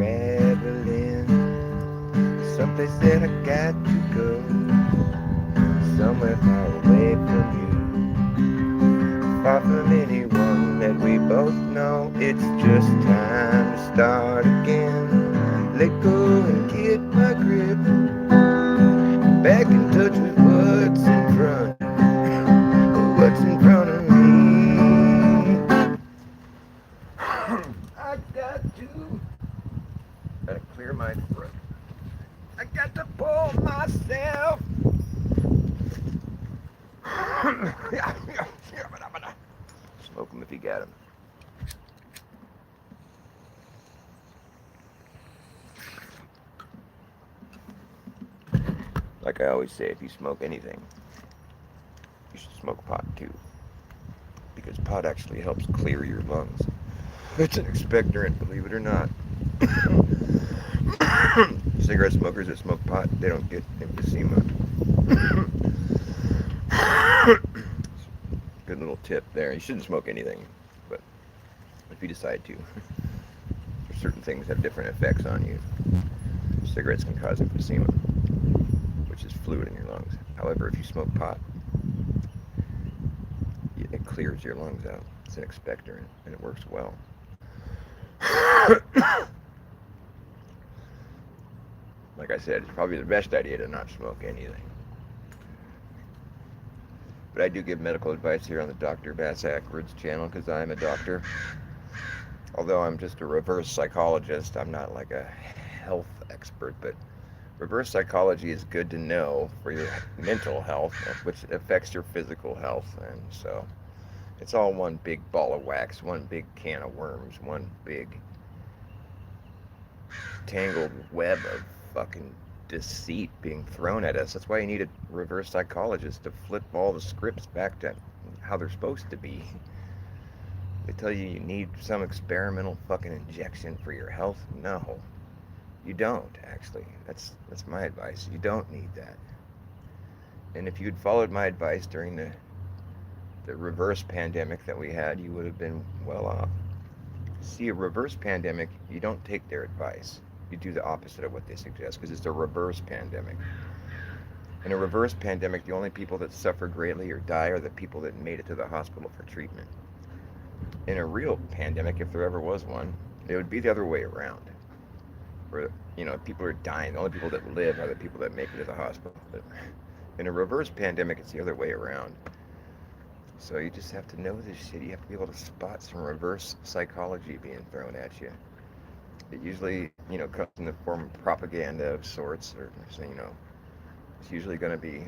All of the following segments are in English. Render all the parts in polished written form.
traveling, someplace that I got to go, somewhere far away from you, far from anyone that we both know. It's just time to start again. Let go and get my grip, back in touch with what's in front, what's in front of me. I got to, gotta clear my throat. I got to pull myself. Smoke them if you got them. Like I always say, if you smoke anything, you should smoke pot too. Because pot actually helps clear your lungs. It's an expectorant, believe it or not. Cigarette smokers that smoke pot, they don't get emphysema. Good little tip there. You shouldn't smoke anything, but if you decide to, certain things have different effects on you. Cigarettes can cause emphysema, which is fluid in your lungs. However, if you smoke pot, it clears your lungs out. It's an expectorant, and it works well. Like I said, it's probably the best idea to not smoke anything. But I do give medical advice here on the Dr. Bass Ackwards channel because I'm a doctor. Although I'm just a reverse psychologist, I'm not like a health expert, but reverse psychology is good to know for your mental health, which affects your physical health. And so it's all one big ball of wax, one big can of worms, one big tangled web of fucking deceit being thrown at us. That's why you need a reverse psychologist to flip all the scripts back to how they're supposed to be. They tell you you need some experimental fucking injection for your health. No, you don't, actually. That's my advice. You don't need that. And if you'd followed my advice during the reverse pandemic that we had, you would have been well off. See, a reverse pandemic, you don't take their advice. You do the opposite of what they suggest because it's a reverse pandemic. In a reverse pandemic, the only people that suffer greatly or die are the people that made it to the hospital for treatment. In a real pandemic, if there ever was one, it would be the other way around. Where, people are dying. The only people that live are the people that make it to the hospital. But in a reverse pandemic, it's the other way around. So you just have to know this shit. You have to be able to spot some reverse psychology being thrown at you. It usually, comes in the form of propaganda of sorts, or, it's usually going to be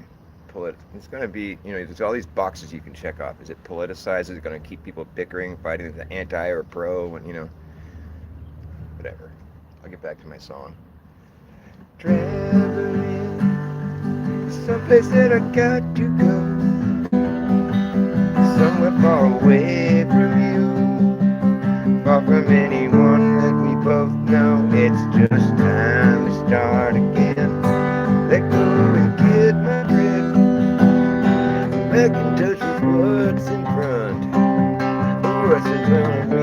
it's going to be, there's all these boxes you can check off. Is it politicized? Is it going to keep people bickering, fighting the anti or pro, and, whatever. I'll get back to my song. Traveling, someplace that I got to go, somewhere far away from you, far from anyone that we both know. It's just time to start again. Let go and get my grip, back in touch with what's in front, what's in front of me.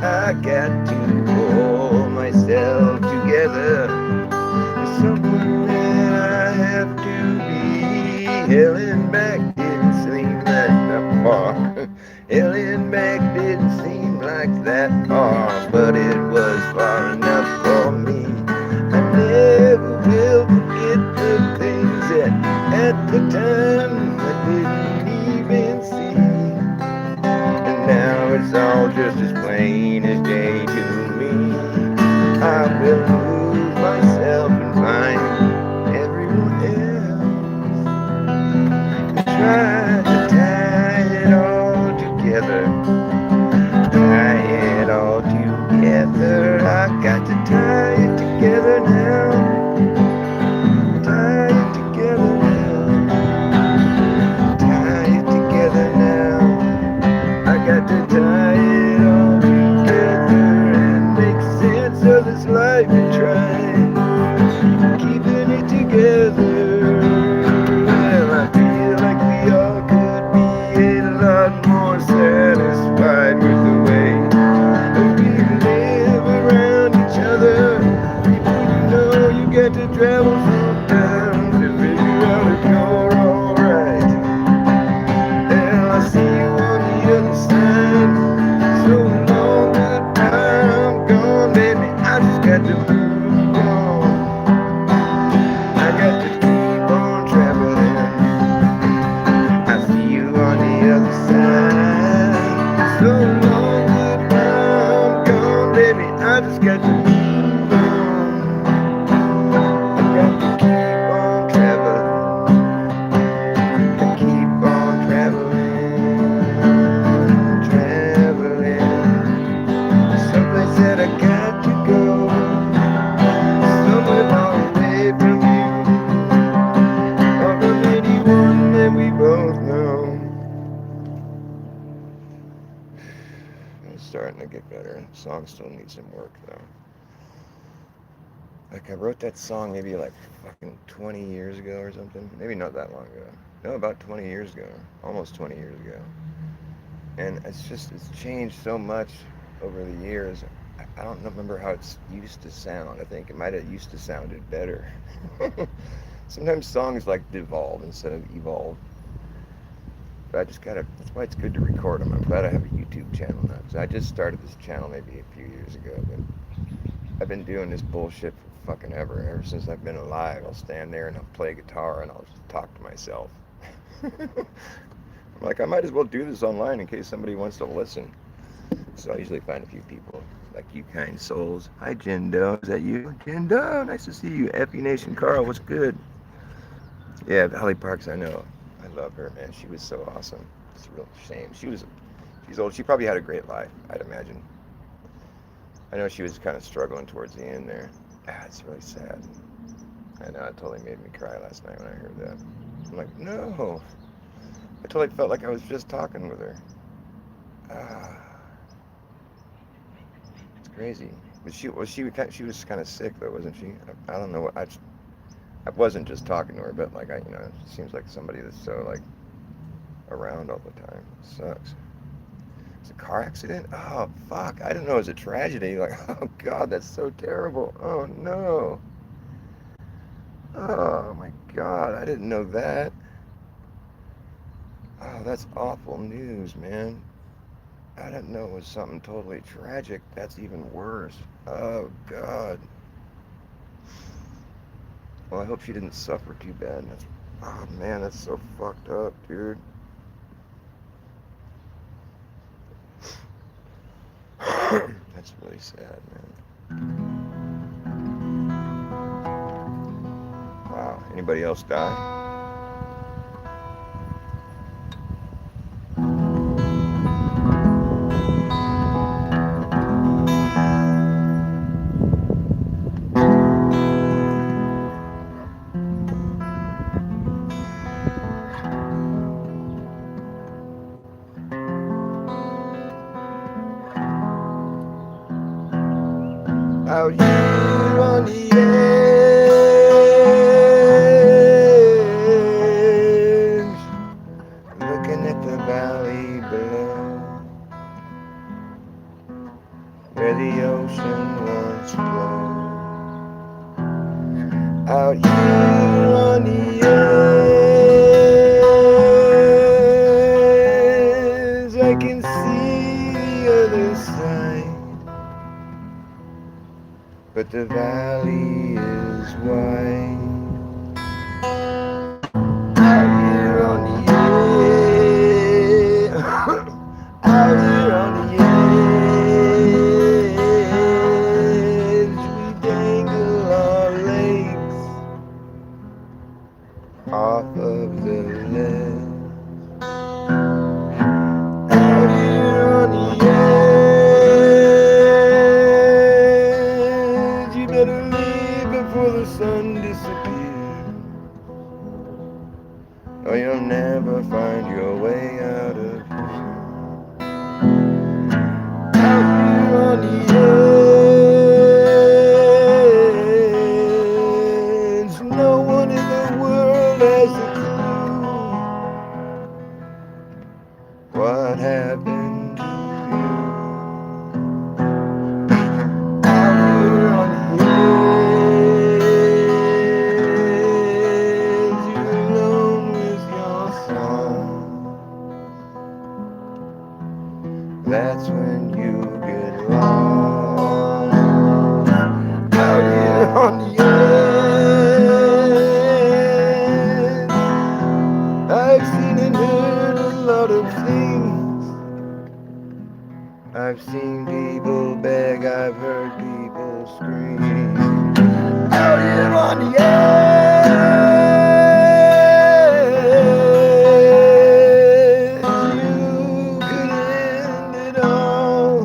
I got to pull myself together. There's someone that I have to be. Helen back didn't seem that far. Helen back didn't seem like that far, but it was far enough for me. I never will forget the things that at the time I didn't even see. And now it's all just as plain as day to me. I will lose myself and find everyone else. Try to tie it all together. Tie it all together. I got to tie it together now. Tie it together now. Tie it together now. I got to tie it all together. starting to get better. The song still needs some work though. Like I wrote that song maybe like fucking 20 years ago or something. Maybe not that long ago. No, about 20 years ago. Almost 20 years ago. And it's changed so much over the years. I don't remember how it's used to sound. I think it might have used to sounded better. Sometimes songs like devolve instead of evolve. But I just gotta, that's why it's good to record them. I'm glad I have a YouTube channel now. So I just started this channel maybe a few years ago, but I've been doing this bullshit for fucking ever since I've been alive. I'll stand there and I'll play guitar and I'll just talk to myself. I'm like, I might as well do this online in case somebody wants to listen. So I usually find a few people, like you kind souls. Hi, Jindo. Is that you? Jindo, nice to see you. Effie Nation Carl, what's good? Yeah, Holly Parks, I know. I love her, man. She was so awesome. It's a real shame. She's old. She probably had a great life, I'd imagine. I know she was kind of struggling towards the end there. Ah, it's really sad. I know, it totally made me cry last night when I heard that. I'm like, no. I totally felt like I was just talking with her. Ah, it's crazy. But she was kind of sick though, wasn't she? I don't know what I wasn't just talking to her, but like it seems like somebody that's so like around all the time. It sucks. It's a car accident? Oh fuck! I didn't know it was a tragedy. Like, oh god, that's so terrible. Oh no. Oh my god, I didn't know that. Oh, that's awful news, man. I didn't know it was something totally tragic. That's even worse. Oh god. Well, I hope she didn't suffer too bad. Oh man, that's so fucked up, dude. That's really sad, man. Wow. Anybody else die? Out here on the edge, looking at the valley below, where the ocean once flowed. Out here on the edge, I can see the other side. But the valley is wide. Out here on the edge, out here on the edge, we dangle our legs off of the ledge. Out here on the edge, you better leave before the sun disappears, or you'll never find your way out of here. Out here on the edge, no one in the world has a clue what happened to you. Out here on the edge, you're alone with your song. That's when you get lost. Out here on the edge, I've seen and heard a lot of things. I've seen people beg, I've heard people scream. Out here on the edge, you could end it all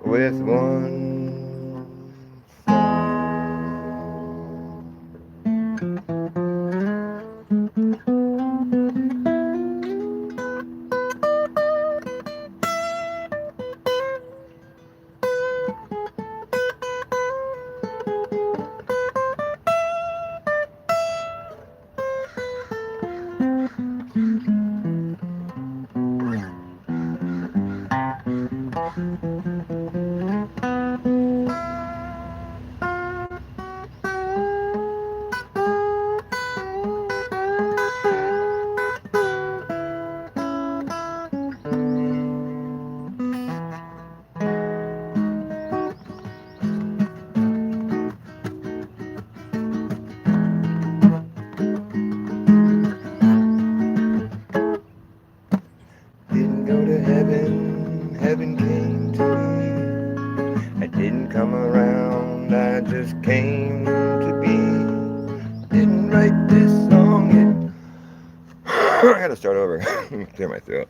with one I gotta start over. Clear my throat.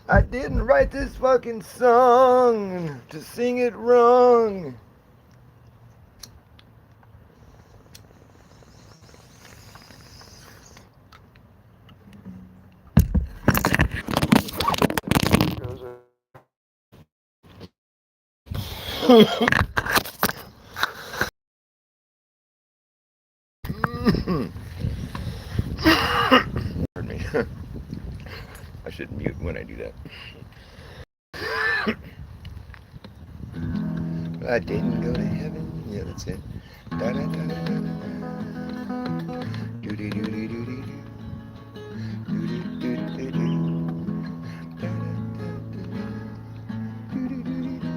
I didn't write this fucking song to sing it wrong. Pardon me. I should mute when I do that. I didn't go to heaven. Yeah, that's it. Da da da da da. Do do do do do do. Do do do do do. Da da da da. Do do do do do.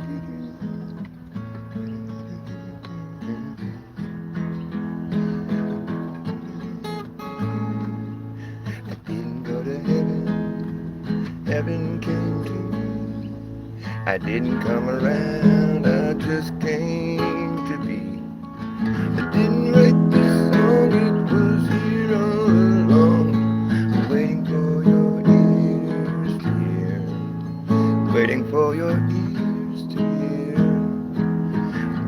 I didn't go to heaven. Heaven came to me. I didn't come around, I just came to be. I didn't write this song, it was here all along. Waiting for your ears to hear. Waiting for your ears to hear.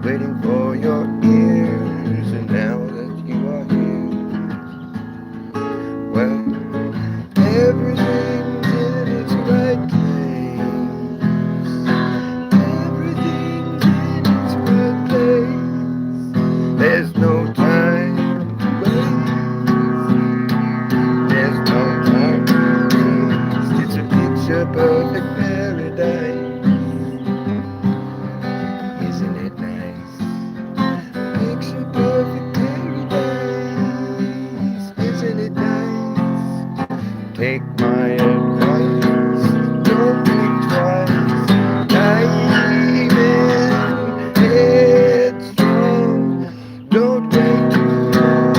Waiting for your ears, and now that you are here, well, everything's in its right place. Everything's in its right place. There's no time to waste. There's no time to waste. It's a picture perfect paradise. Isn't it nice? Picture perfect paradise. Isn't it nice? Take my advice, don't think twice. Dive in, headstrong, don't wait too long.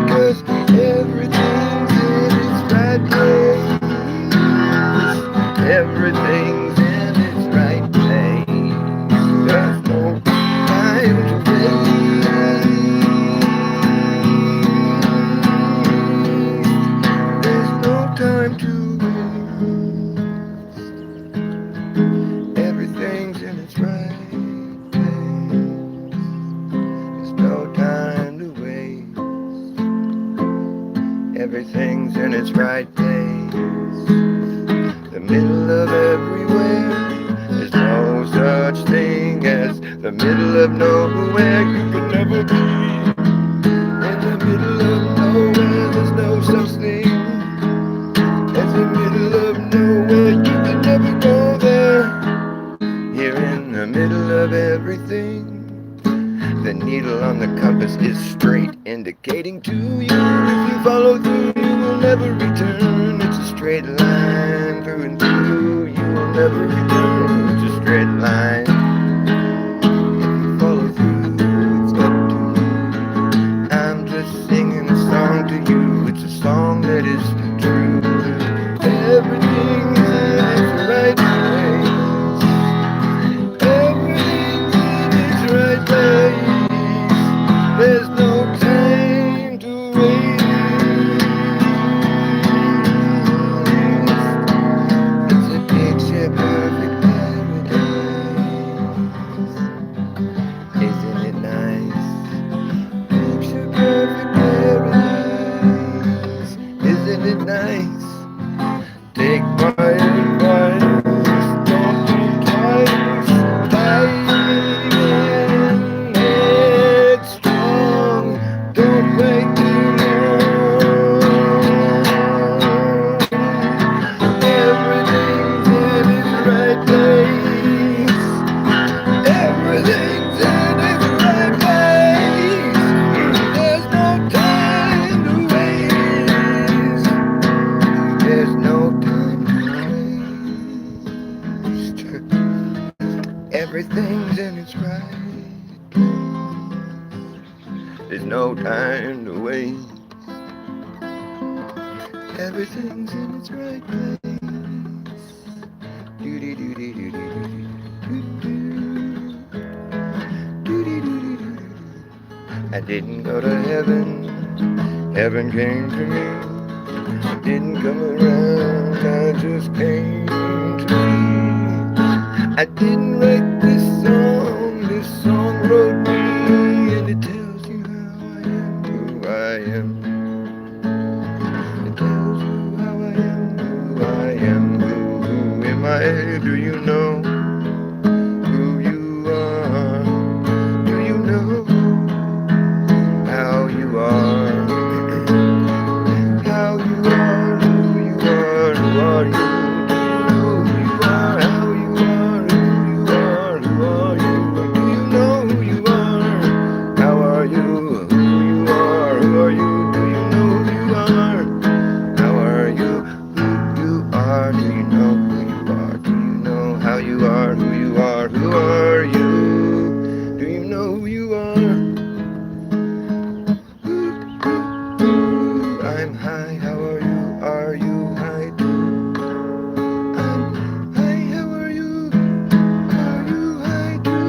'Cause everything's in its right place. Everything's in its right place. There's no time to waste. There's no time to waste. Everything's in its right place. There's no time to waste. Everything's in its right place. The middle of everywhere. There's no such thing as the middle of nowhere. You could never be in the middle of nowhere. There's no such thing as the middle of nowhere. You could never go there. You're in the middle of everything. The needle on the compass is straight, indicating to you if you follow through, you will never return. It's a straight line through and through. You will never return. It's a straight line. If you follow through, it's up to you. I'm just singing a song to you. It's a song that is true. Everything is in its right place. Everything's in its right place. There's no time to waste. It's a picture perfect paradise. Isn't it nice? Picture perfect paradise. Isn't it nice? Take my advice, don't think twice. Dive in, headstrong, don't wait too long. Everything's in its right place. Everything's in its right place. There's no time to waste. There's no time to waste. Everything's in its right place. There's no time to waste. Everything's in its right place. Do do do do do do do do do do do do. I didn't go to heaven. Heaven came to me. I didn't come around, I just came to be. I didn't write this song wrote me, and it tells you how I am, who I am. It tells you how I am, who I am, who am I? Do you know who you are? Do you know how you are? How you are, who you are, who are you? Do you know who you are, how you are, who are you? Do you know who you are? How are you? Who you are, who are you? Do you know who you are? How are you? Who you are? Do you know who you are? Do you know how you are? Who you are? Who are you? Do you know who you are? I'm high, how are you? Are you high too? I'm high, how are you? Are you high too?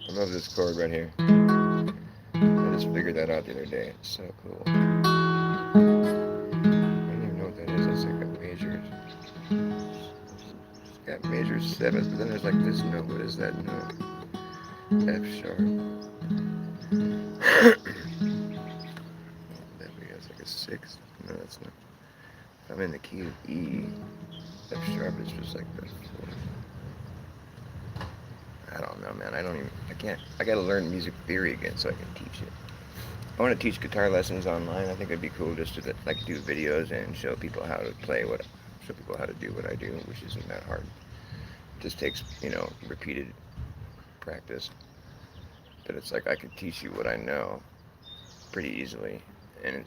I love this chord right here. I just figured that out the other day. It's so cool. I don't even know what that is. That's like a major. It's got major sevenths, but then there's like this note. What is that note? F sharp. That's like a sixth. No, that's not. If I'm in the key of E, F sharp is just like the fourth. I don't know, man. I gotta learn music theory again so I can teach it. I want to teach guitar lessons online. I think it'd be cool just to like do videos and show people how to show people how to do what I do, which isn't that hard. It just takes, repeated practice. But it's like I could teach you what I know pretty easily, and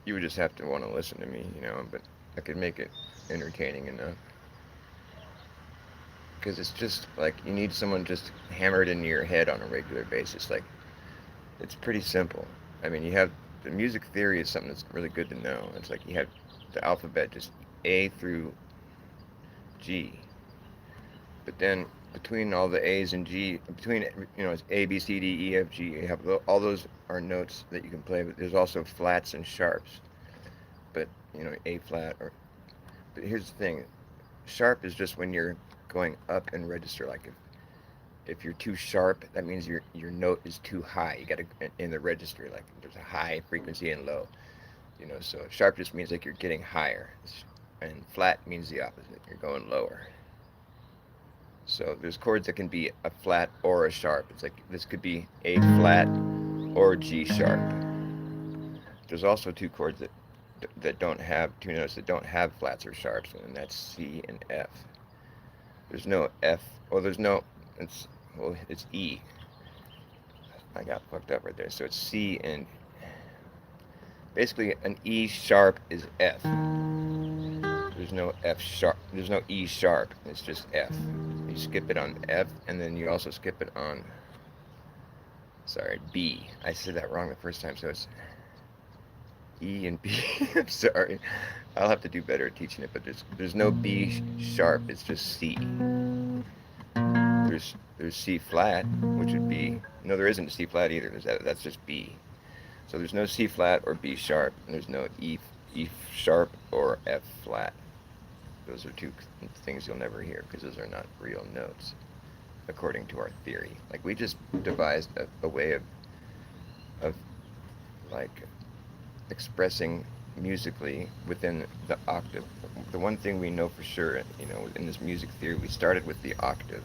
you would just have to want to listen to me, but I could make it entertaining enough. Because it's just like you need someone just hammered into your head on a regular basis. Like, it's pretty simple. I mean, you have the music theory is something that's really good to know. It's like you have the alphabet, just A through G. But then between all the A's and G, it's A, B, C, D, E, F, G. You have all those are notes that you can play, but there's also flats and sharps. But, A flat but here's the thing. Sharp is just when you're going up in register. Like if you're too sharp, that means your note is too high. You got to in the register, like there's a high frequency and low. So sharp just means like you're getting higher, and flat means the opposite. You're going lower. So there's chords that can be a flat or a sharp. It's like this could be A flat or G sharp. There's also two chords that don't have two notes that don't have flats or sharps, and that's C and F. There's no F, or there's no, it's E. I got fucked up right there. So it's C and, basically an E sharp is F. There's no F sharp, there's no E sharp, it's just F. You skip it on F, and then you also skip it on, B. I said that wrong the first time, so it's E and B. I'm sorry. I'll have to do better at teaching it, but there's no B sharp, it's just C. There's C flat, which would be, no, there isn't a C flat either. That's just B. So there's no C flat or B sharp, and there's no E sharp or F flat. those are two things you'll never hear because those are not real notes, according to our theory. Like we just devised a way of like expressing musically within the octave. The one thing we know for sure, in this music theory, we started with the octave,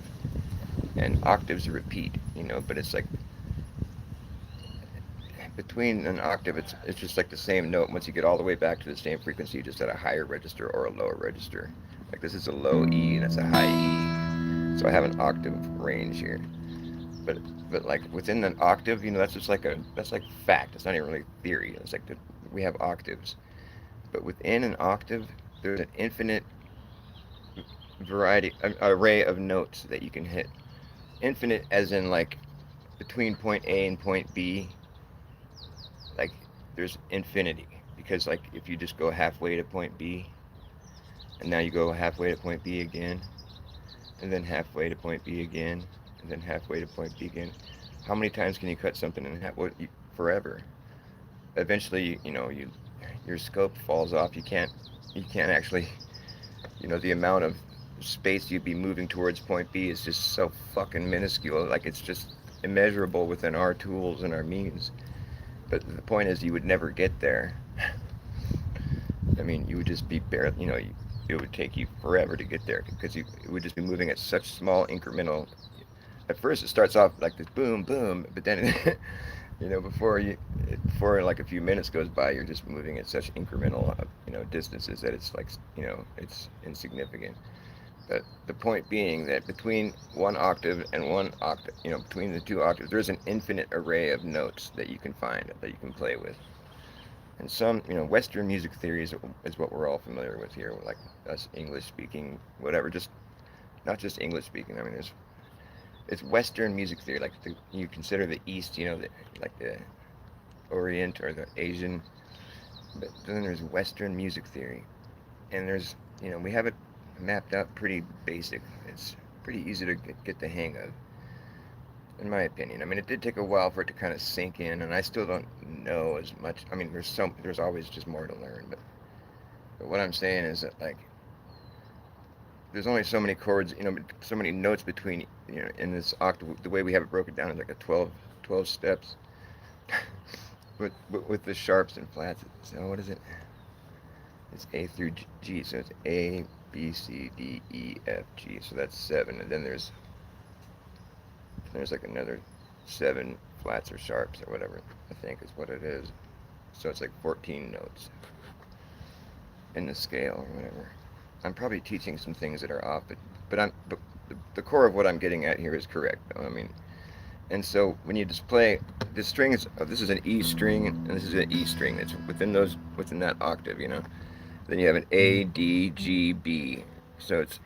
and octaves repeat, but it's like between an octave, it's just like the same note. Once you get all the way back to the same frequency, just at a higher register or a lower register. Like this is a low E and it's a high E, so I have an octave range here. But like within an octave, that's just like that's like fact. It's not even really theory. It's like we have octaves, but within an octave, there's an infinite array of notes that you can hit. Infinite as in like between point A and point B, like there's infinity, because like if you just go halfway to point B, and now you go halfway to point B again, and then halfway to point B again, and then halfway to point B again. How many times can you cut something in half? Forever. Eventually, your scope falls off. You can't actually, the amount of space you'd be moving towards point B is just so fucking minuscule. Like it's just immeasurable within our tools and our means. But the point is, you would never get there. I mean, you would just be barely, it would take you forever to get there because it would just be moving at such small incremental. At first, it starts off like this boom, boom, but then, before like a few minutes goes by, you're just moving at such incremental, distances that it's like, it's insignificant. But the point being that between one octave and one octave, between the two octaves, there's an infinite array of notes that you can find, that you can play with. And some, Western music theory is what we're all familiar with here, like us English speaking, whatever, just not just English speaking. I mean, it's Western music theory, like you consider the East, like the Orient or the Asian, but then there's Western music theory, and there's, we have it mapped out pretty basic. It's pretty easy to get the hang of, in my opinion. I mean, it did take a while for it to kind of sink in, and I still don't know as much. I mean, there's always just more to learn, but what I'm saying is that, like, there's only so many chords, so many notes between, in this octave. The way we have it broken down is like a 12 steps, but with the sharps and flats. So what is it? It's A through G, so it's A, B, C, D, E, F, G, so that's 7, and then there's like another 7 flats or sharps or whatever, I think is what it is. So it's like 14 notes in the scale or whatever. I'm probably teaching some things that are off, but the core of what I'm getting at here is correct, though. I mean, and so when you just play the strings, this is an E string and this is an E string. It's within that octave, Then you have an A, D, G, B. So it's,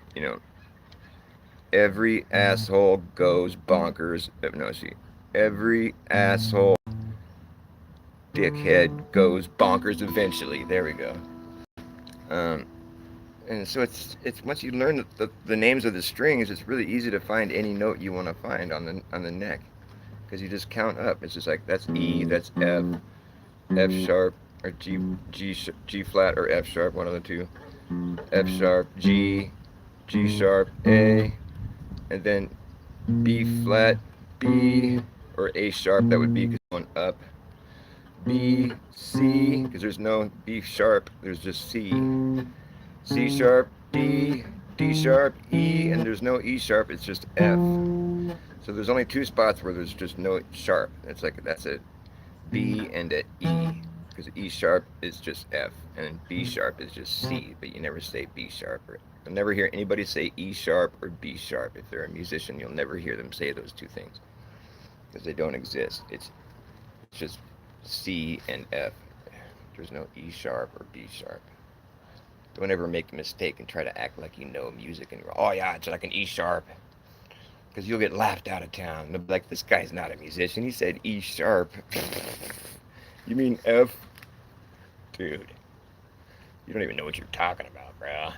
every asshole goes bonkers. No, see, every asshole dickhead goes bonkers eventually. There we go. And so it's once you learn the names of the strings, it's really easy to find any note you want to find on the neck, because you just count up. It's just like, that's E, that's F, F sharp, or G flat or F sharp, one of the two. F sharp, G, G sharp, A, and then B flat, B, or A sharp, that would be going up. B, C, because there's no B sharp, there's just C. C sharp, D, D sharp, E, and there's no E sharp, it's just F. So there's only 2 spots where there's just no sharp. It's like, that's a B and a E, because E sharp is just F, and B sharp is just C, but you never say B sharp. You'll never hear anybody say E sharp or B sharp. If they're a musician, you'll never hear them say those 2 things, because they don't exist. It's just C and F. There's no E sharp or B sharp. Don't ever make a mistake and try to act like you know music and go, oh yeah, it's like an E sharp, because you'll get laughed out of town. They'll be like, this guy's not a musician, he said E sharp. You mean F? Dude, you don't even know what you're talking about, bro.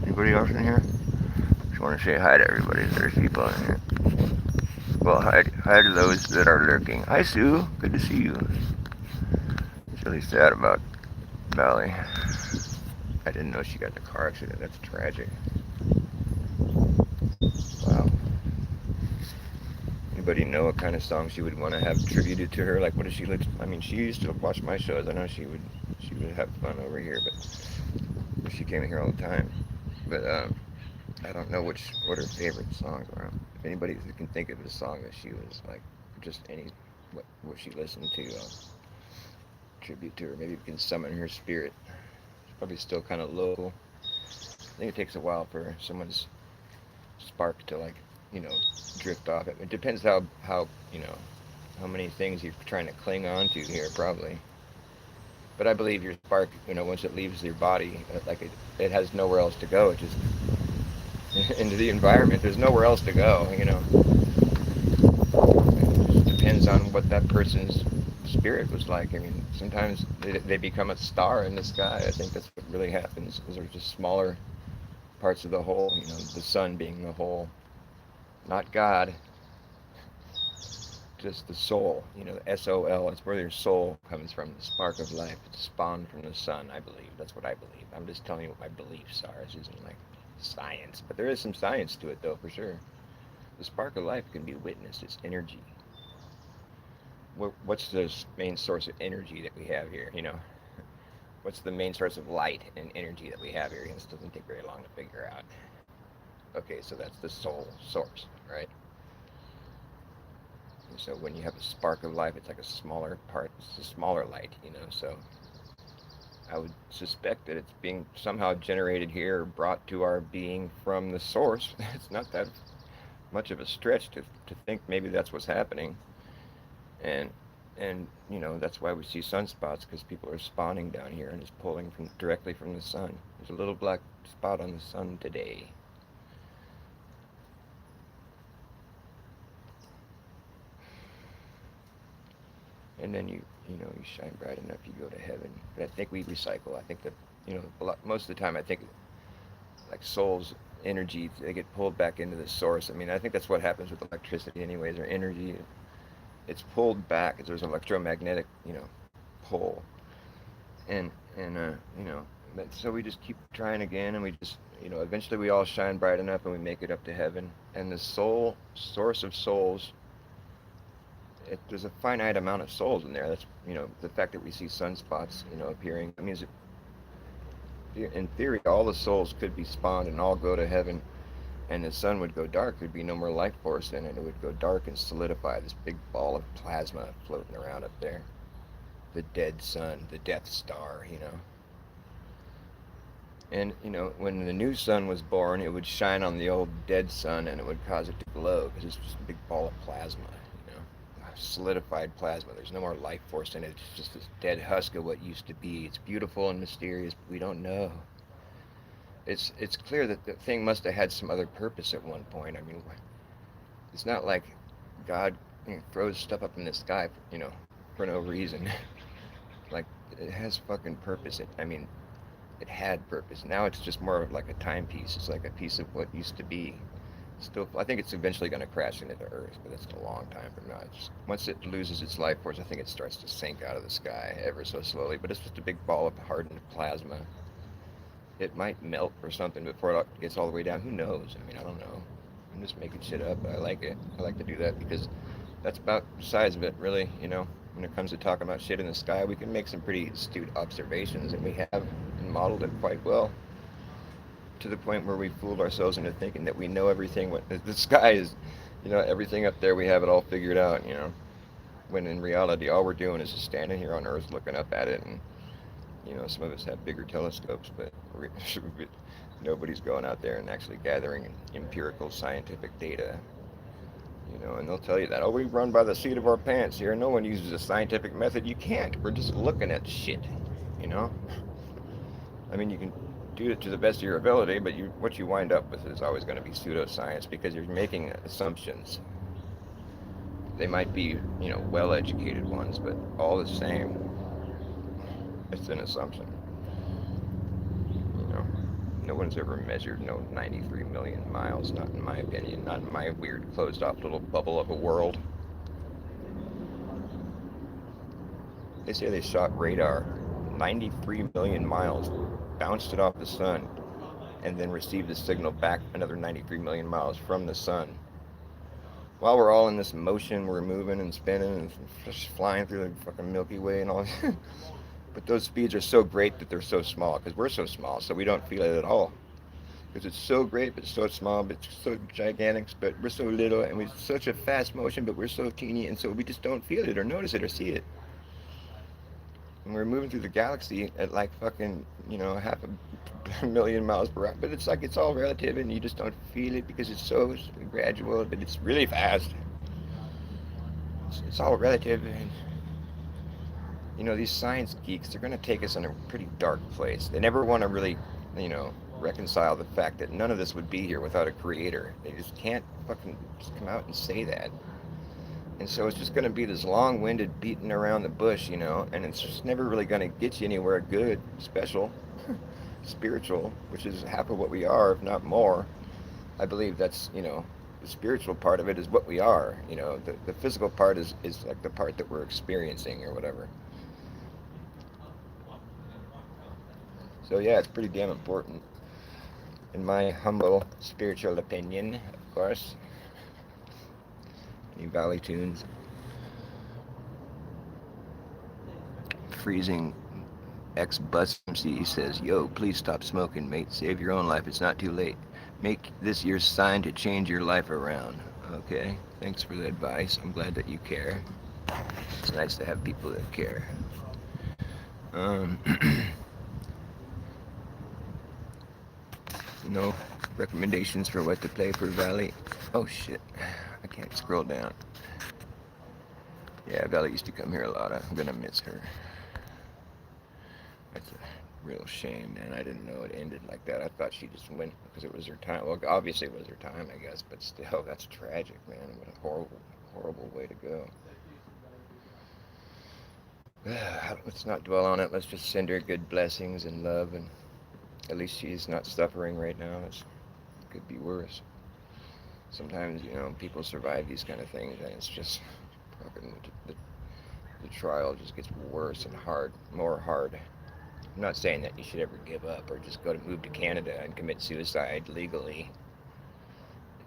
Anybody else in here? Just want to say hi to everybody. There's people in here. Well, hi to those that are lurking. Hi, Sue. Good to see you. It's really sad about Valley. I didn't know she got in a car accident. That's tragic. Wow. Anybody know what kind of song she would want to have tributed to her? Like, what does she look? I mean, she used to watch my shows. I know she would have fun over here, but she came here all the time. But I don't know what her favorite songs were. If anybody can think of a song that she was like, just any what she listened to, tribute to her. Maybe we can summon her spirit. She's probably still kind of local. I think it takes a while for someone's spark to like, you know, drift off. It depends how how many things you're trying to cling on to here, probably. But I believe your spark, once it leaves your body, like it has nowhere else to go. It just into the environment. There's nowhere else to go. It just depends on what that person's spirit was like. I mean, sometimes they become a star in the sky. I think that's what really happens. Because they're just smaller parts of the whole. The sun being the whole, not God, just the soul. The SOL. It's where your soul comes from. The spark of life. It's spawned from the sun. I believe. That's what I believe. I'm just telling you what my beliefs are. This isn't like science, but there is some science to it, though, for sure. The spark of life can be witnessed. It's energy. What's the main source of energy that we have here? What's the main source of light and energy that we have here? This doesn't take very long to figure out. Okay, so that's the soul source, right? And so when you have a spark of life, it's like a smaller part. It's a smaller light. So I would suspect that it's being somehow generated here or brought to our being from the source. It's not that much of a stretch to think maybe that's what's happening. And that's why we see sunspots, because people are spawning down here and it's pulling directly from the sun. There's a little black spot on the sun today. And then you shine bright enough, you go to heaven. But I think we recycle. I think that most of the time I think like souls energy, they get pulled back into the source. I mean, I think that's what happens with electricity anyways, or energy. It's pulled back. There's an electromagnetic pull, and but so we just keep trying again, and we just eventually we all shine bright enough and we make it up to heaven. And the source of souls, there's a finite amount of souls in there. That's the fact that we see sunspots appearing. That means in theory all the souls could be spawned and all go to heaven, and the sun would go dark. There'd be no more life force in it. It would go dark and solidify, this big ball of plasma floating around up there. The dead sun, the Death Star. And when the new sun was born, it would shine on the old dead sun, and it would cause it to glow because it's just a big ball of plasma. Solidified plasma. There's no more life force in it. It's just this dead husk of what used to be. It's beautiful and mysterious, but we don't know. It's clear that the thing must have had some other purpose at one point. I mean, it's not like God throws stuff up in the sky, for no reason. Like, it has fucking purpose. It had purpose. Now it's just more of like a timepiece. It's like a piece of what used to be. Still, I think it's eventually going to crash into the earth, but that's a long time from now. Once it loses its life force, I think it starts to sink out of the sky ever so slowly. But it's just a big ball of hardened plasma. It might melt or something before it gets all the way down. Who knows? I mean, I don't know. I'm just making shit up, but I like it. I like to do that because that's about the size of it, really. When it comes to talking about shit in the sky, we can make some pretty astute observations, and we have and modeled it quite well, to the point where we fooled ourselves into thinking that we know everything. What the sky is, everything up there, we have it all figured out. When in reality, all we're doing is just standing here on Earth looking up at it, and some of us have bigger telescopes, but nobody's going out there and actually gathering empirical scientific data. And they'll tell you that, oh, we run by the seat of our pants here. No one uses a scientific method. You can't. We're just looking at shit. I mean, you can do it to the best of your ability, but what you wind up with is always going to be pseudoscience, because you're making assumptions. They might be, well-educated ones, but all the same, it's an assumption. No one's ever measured no 93 million miles, not in my opinion, not in my weird closed off little bubble of a world. They say they shot radar 93 million miles, bounced it off the sun, and then received the signal back another 93 million miles from the sun. While we're all in this motion, we're moving and spinning and just flying through the fucking Milky Way and all. But those speeds are so great that they're so small because we're so small, so we don't feel it at all. Because it's so great, but so small, but so gigantic, but we're so little, and we're such a fast motion, but we're so teeny, and so we just don't feel it or notice it or see it. And we're moving through the galaxy at like fucking, half a million miles per hour. But it's like it's all relative, and you just don't feel it because it's so gradual, but it's really fast. It's all relative, and these science geeks, they're going to take us in a pretty dark place. They never want to really, reconcile the fact that none of this would be here without a creator. They just can't fucking just come out and say that. And so it's just going to be this long-winded beating around the bush, and it's just never really going to get you anywhere good, special, spiritual, which is half of what we are, if not more. I believe that's, the spiritual part of it is what we are. The physical part is like the part that we're experiencing or whatever. So yeah, it's pretty damn important, in my humble spiritual opinion, of course. Any Valley tunes? Freezing X Bus MC says, "Yo, please stop smoking, mate. Save your own life. It's not too late. Make this your sign to change your life around." Okay, thanks for the advice. I'm glad that you care. It's nice to have people that care. Um, no recommendations for what to play for Valley? Oh shit, I can't scroll down. Yeah, Valley used to come here a lot. I'm gonna miss her. That's a real shame, man. I didn't know it ended like that. I thought she just went because it was her time. Well, obviously it was her time, I guess, but still, that's tragic, man. What a horrible, horrible way to go. Let's not dwell on it. Let's just send her good blessings and love, and at least she's not suffering right now. It could be worse. Sometimes, people survive these kind of things, and it's just fucking the trial just gets worse and more hard. I'm not saying that you should ever give up or just move to Canada and commit suicide legally.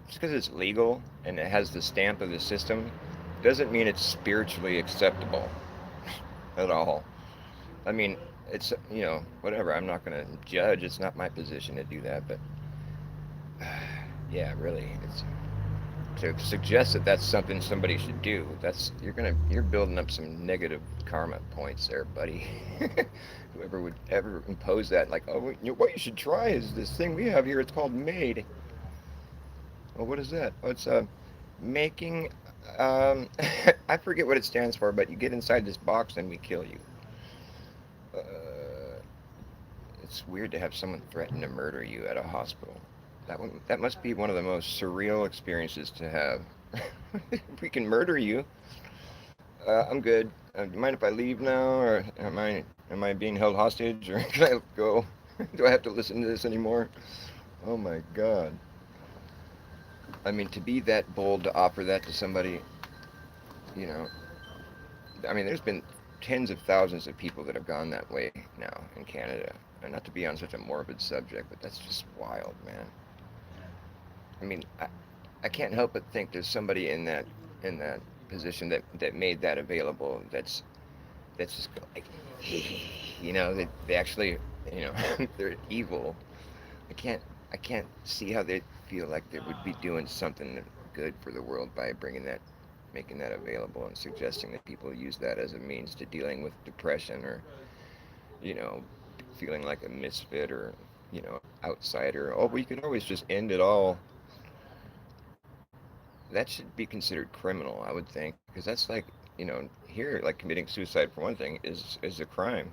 Just because it's legal and it has the stamp of the system doesn't mean it's spiritually acceptable at all. I mean, it's, whatever. I'm not going to judge. It's not my position to do that. But, yeah, really, it's to suggest that that's something somebody should do. You're building up some negative karma points there, buddy. Whoever would ever impose that, like, oh, what you should try is this thing we have here. It's called MAID. Well, what is that? Oh, it's making. I forget what it stands for, but you get inside this box and we kill you. It's weird to have someone threaten to murder you at a hospital. That must be one of the most surreal experiences to have. We can murder you. I'm good. Do you mind if I leave now, or am I being held hostage, or can I go? Do I have to listen to this anymore? Oh my God. I mean, to be that bold to offer that to somebody, you know, I mean, there's been tens of thousands of people that have gone that way now in Canada. And not to be on such a morbid subject, but that's just wild, man. I mean, I can't help but think there's somebody in that position that made that available. That's just like, they actually, they're evil. I can't I can't see how they feel like they would be doing something good for the world by making that available and suggesting that people use that as a means to dealing with depression or, you know, feeling like a misfit or, outsider. Oh, we could always just end it all. That should be considered criminal, I would think, because that's like, here, like committing suicide for one thing is a crime.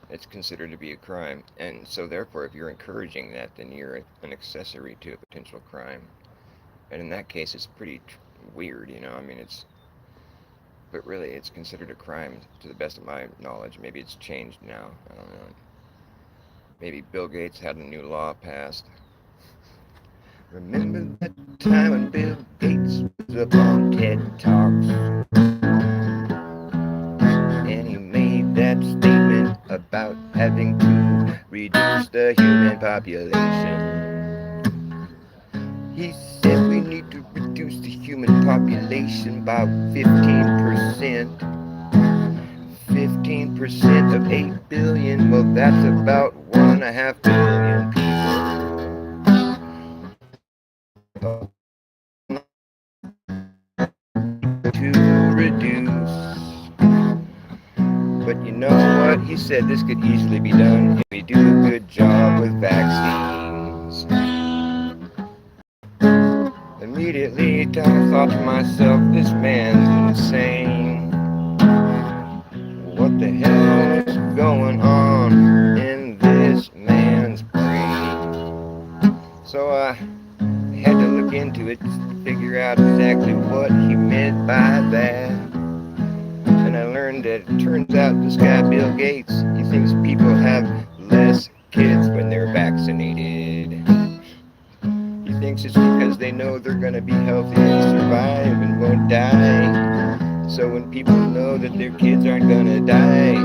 It's considered to be a crime, and so therefore, if you're encouraging that, then you're an accessory to a potential crime. And in that case, it's pretty weird, I mean, but really, it's considered a crime to the best of my knowledge. Maybe it's changed now. I don't know. Maybe Bill Gates had a new law passed. Remember that time when Bill Gates was up on TED Talks and he made that statement about having to reduce the human population. He said we need to reduce the human population by 15%. 15% of 8 billion, well, that's about 1.5 billion people to reduce. But you know what? He said this could easily be done if we do a good job with vaccines. Immediately, I thought to myself, this man's insane. What the hell is going on in this man's brain? So I had to look into it to figure out exactly what he meant by that. And I learned that it turns out this guy, Bill Gates, he thinks people have less kids when they're vaccinated. He thinks it's because they know they're going to be healthy and survive and won't die. So when people know that their kids aren't going to die,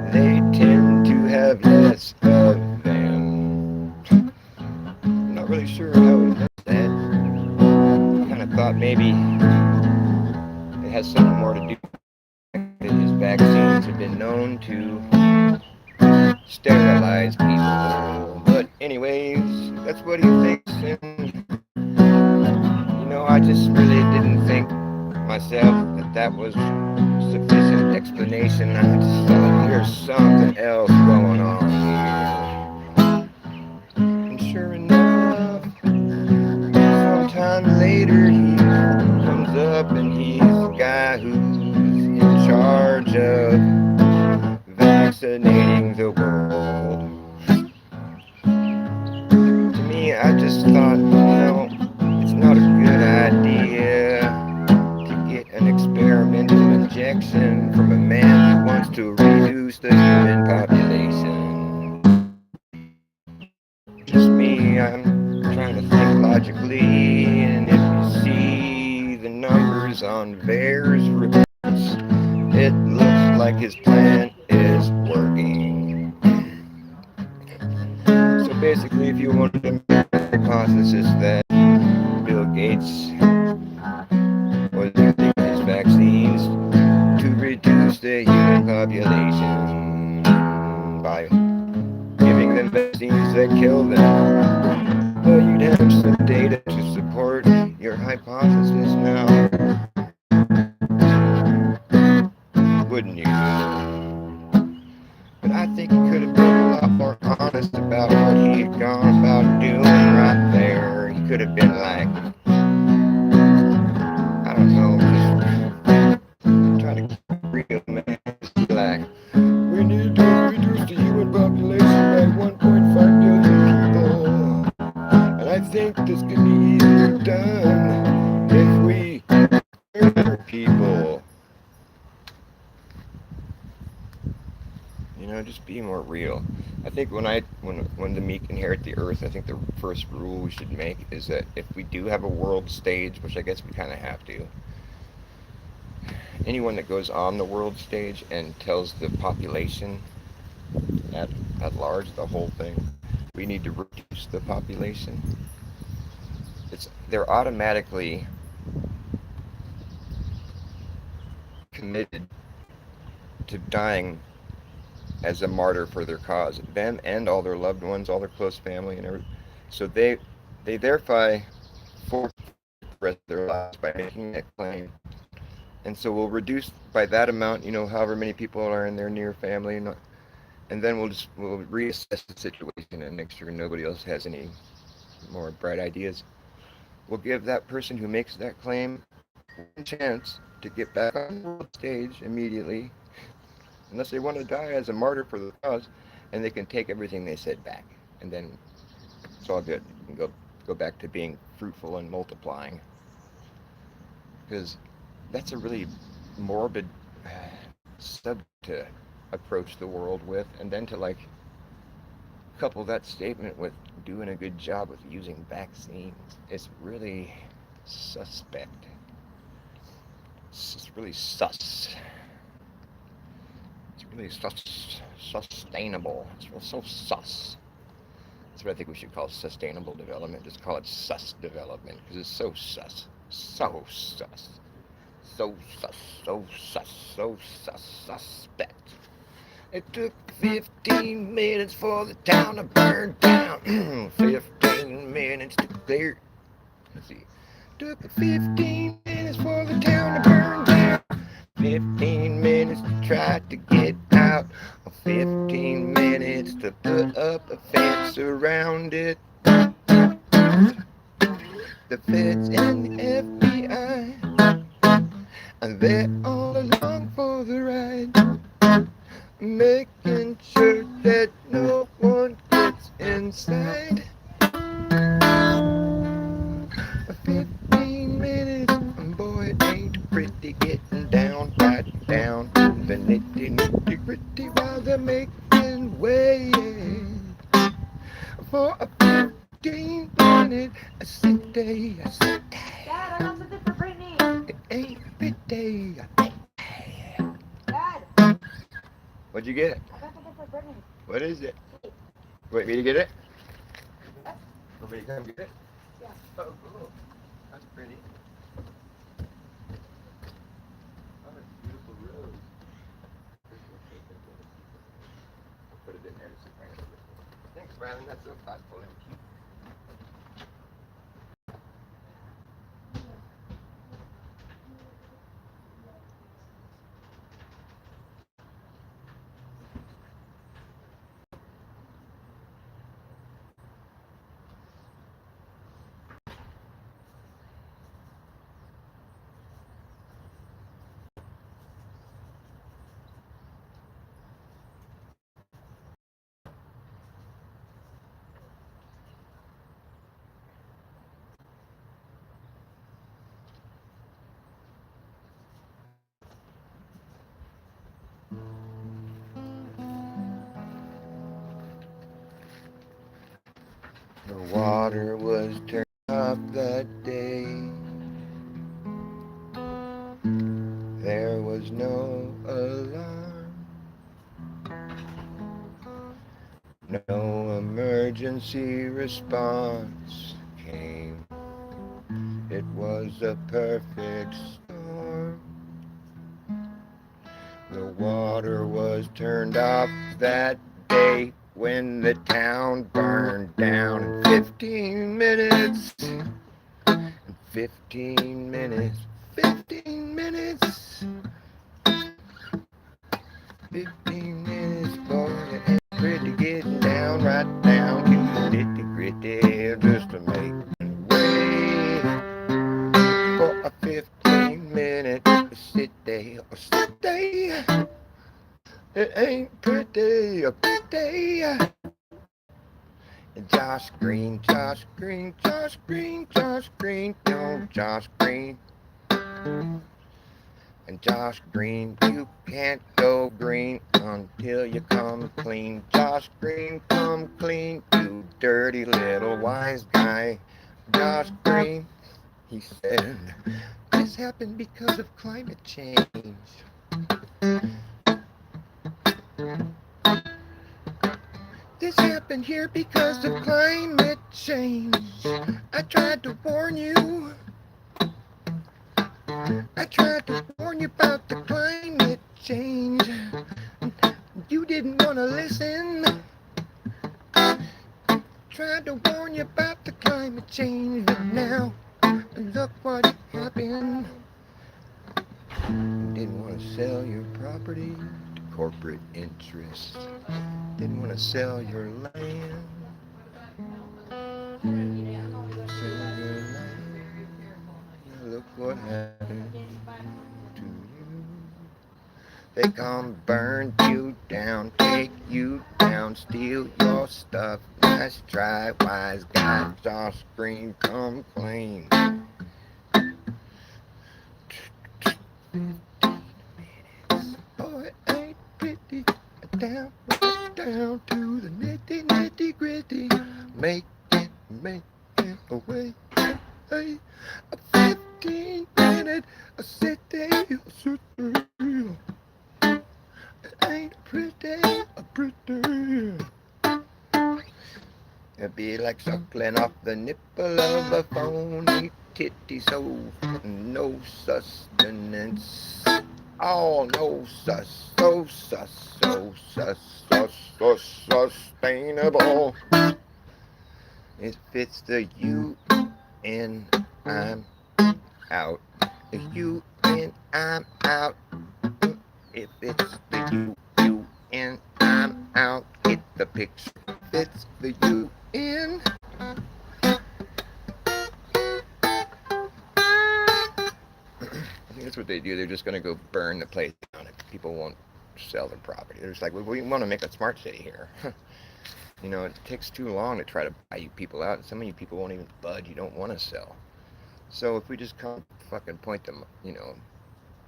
they tend to have less of them. I'm not really sure how he does that. Kind of thought maybe it has something more to do with that his vaccines have been known to sterilize people. But anyways, that's what he thinks. And I just really didn't think myself that was sufficient explanation. I just thought there's something else going on here. And sure enough, sometime later he comes up and he's the guy who's in charge of vaccinating the world. To me, I just thought, it's not a good idea to get an experimental injection from a man who wants to reduce the human population. Just me, I'm trying to think logically, and if you see the numbers on VAERS reports, it looks like his plan is working. So basically, if you wanted to make the hypothesis that Bill Gates was using his vaccines to reduce the human population by giving them vaccines that kill them. Well, you'd have some data to support your hypothesis now, wouldn't you? But I think he could have been a lot more honest about what he had gone about doing right there. He could have been like, I don't know, just trying to keep real, man. Just be like, we need to reduce the human population by 1.5 billion people. And I think this could be easier done if we murder people. Just be more real. I think when the meek inherit the earth, I think the first rule we should make is that if we do have a world stage, which I guess we kind of have to, anyone that goes on the world stage and tells the population at large, the whole thing, we need to reduce the population, they're automatically committed to dying as a martyr for their cause, them and all their loved ones, all their close family, and everything. So they thereby force the rest of their lives by making that claim. And so we'll reduce by that amount, however many people are in their near family, and then we'll reassess the situation and make sure nobody else has any more bright ideas. We'll give that person who makes that claim one chance to get back on the world stage immediately, unless they want to die as a martyr for the cause, and they can take everything they said back, and then it's all good. You can go back to being fruitful and multiplying. Because that's a really morbid subject to approach the world with, and then to couple that statement with doing a good job with using vaccines, it's really suspect. It's really sus. It's really sustainable. It's real so sus. That's what I think we should call sustainable development. Just call it sus development because it's so sus. So sus. So sus. So sus. So suspect. It took 15 minutes for the town to burn down. 15 minutes to clear. Let's see. Took 15 minutes for the town to burn down. 15 minutes to try to get out. 15 minutes to put up a fence around it. The feds and the FBI, and they're all along for the ride, making sure that no one gets inside. 15 minutes, boy, it ain't pretty getting down, right down the nitty gritty while they're making way for a 15-minute city. Dad, I got something for Brittany. It ain't pretty. Dad, What'd you get? I got something for Brittany. What is it? Wait me to get it? Yes. Want me to come get it? Yeah. Oh, cool. That's pretty. Oh, it's a beautiful rose. I'll put it in there to see if I can. Thanks, Rylan. That's so thoughtful and cute. The water was turned up that day. There was no alarm, no emergency response came. It was a perfect storm. The water was turned off that day when the town burned down in 15 minutes. 15 minutes. 15 minutes. 15 minutes, boy, and pretty getting down, right down to the nitty gritty, just to make way for a 15-minute city or city. It ain't pretty, a pretty. Josh Green, Josh Green, Josh Green, Josh Green, no, Josh Green. And Josh Green, you can't go green until you come clean. Josh Green, come clean, you dirty little wise guy. Josh Green, he said, this happened because of climate change. This happened here because of climate change. I tried to warn you. I tried to warn you about the climate change. You didn't want to listen. Tried to warn you about the climate change, but now look what happened. You didn't want to sell your property to corporate interests. Didn't want to sell your land. Look what happened to you. They come burn you down, take you down, steal your stuff. Nice try, wise guy. Josh Green, come clean. Boy, ain't pretty down down to the nitty gritty. Make it away. Hey, a 15-minute a city. It ain't pretty. It'd be like suckling off the nipple of a phony titty, so no sustenance. Oh, no sustainable. It fits the UN, I'm out. The UN, I'm out. If it's the UN, I'm out. Get the picture. It's the UN. I think that's what they do. They're just going to go burn the place down if people won't sell their property. They're just like, well, we want to make a smart city here. You know, it takes too long to try to buy you people out, and some of you people won't even budge. You don't want to sell. So if we just come fucking point them, you know,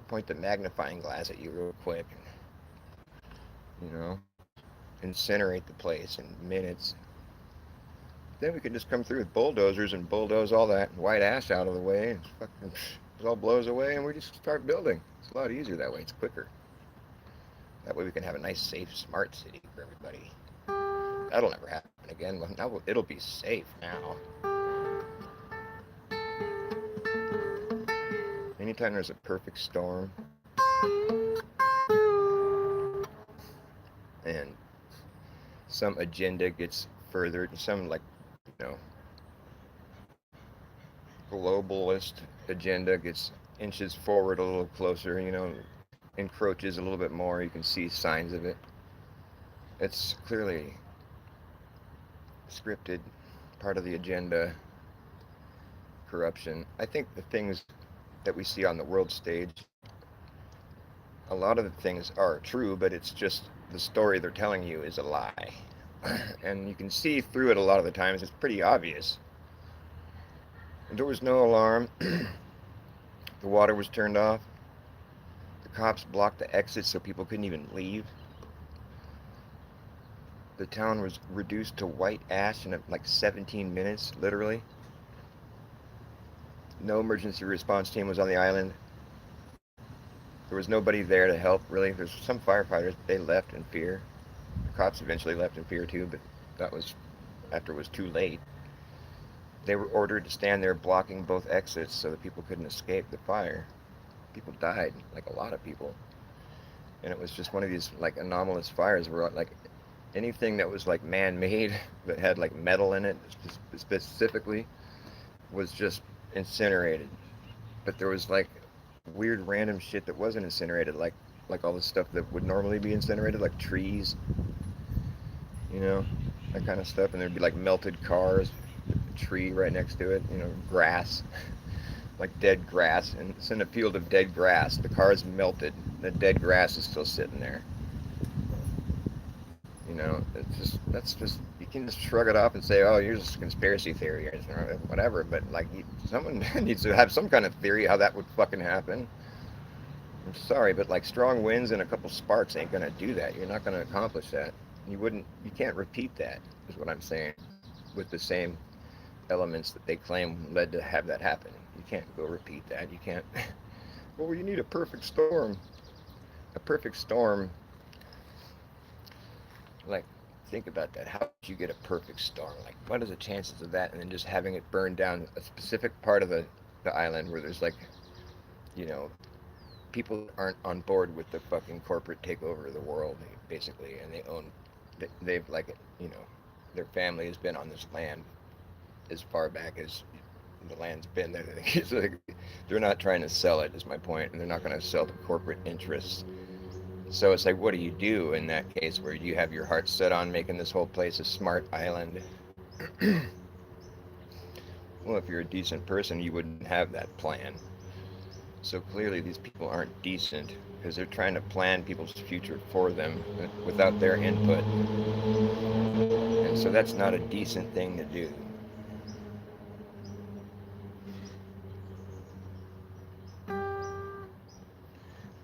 point the magnifying glass at you real quick, and, you know, incinerate the place in minutes, then we could just come through with bulldozers and bulldoze all that white ash out of the way, and fucking, it all blows away, and we just start building. It's a lot easier that way. It's quicker. That way we can have a nice, safe, smart city for everybody. That'll never happen again. Well, now it'll be safe now. Anytime there's a perfect storm and some agenda gets furthered, some, like, you know, globalist agenda gets inches forward a little closer, you know, encroaches a little bit more, you can see signs of it. It's clearly scripted, part of the agenda, corruption. I think the things that we see on the world stage, a lot of the things are true, but it's just the story they're telling you is a lie. And you can see through it a lot of the times. It's pretty obvious. There was no alarm. The water was turned off. The cops blocked the exits so people couldn't even leave. The town was reduced to white ash in like 17 minutes, literally. No emergency response team was on the island. There was nobody there to help, really. There's some firefighters, but they left in fear. The cops eventually left in fear too, but that was after it was too late. They were ordered to stand there blocking both exits so that people couldn't escape the fire. People died, like a lot of people. And it was just one of these like anomalous fires where like anything that was like man-made that had like metal in it specifically was just incinerated. But there was like weird random shit that wasn't incinerated, like all the stuff that would normally be incinerated, like trees, you know, that kind of stuff. And there'd be like melted cars, a tree right next to it, you know, grass, like dead grass. And it's in a field of dead grass. The car's melted, the dead grass is still sitting there. You know, that's just, you can just shrug it off and say, oh, you're just a conspiracy theory or whatever, but like someone needs to have some kind of theory how that would fucking happen. I'm sorry, but like strong winds and a couple sparks ain't gonna do that. You're not gonna accomplish that. You can't repeat that, is what I'm saying, with the same elements that they claim led to have that happen. You can't go repeat that. You can't, well, you need a perfect storm. A perfect storm, like, think about that. How would you get a perfect storm? Like, what are the chances of that? And then just having it burn down a specific part of the island where there's like, you know, people aren't on board with the fucking corporate takeover of the world, basically, and they've like, you know, their family has been on this land as far back as the land's been there. So they're not trying to sell it, is my point, and they're not going to sell to corporate interests. So it's like, what do you do in that case where you have your heart set on making this whole place a smart island? Well, if you're a decent person, you wouldn't have that plan. So clearly these people aren't decent because they're trying to plan people's future for them without their input. And so that's not a decent thing to do.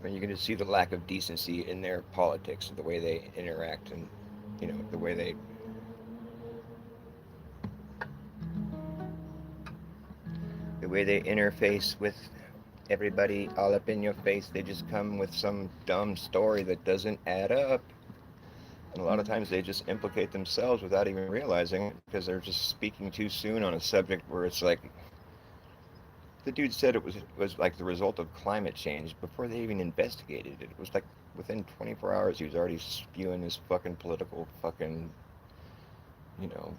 I mean, you can just see the lack of decency in their politics, the way they interact, and you know, the way they interface with everybody all up in your face. They just come with some dumb story that doesn't add up. And a lot of times they just implicate themselves without even realizing it because they're just speaking too soon on a subject where it's like the dude said it was like the result of climate change before they even investigated it. It was like within 24 hours he was already spewing his fucking political fucking, you know,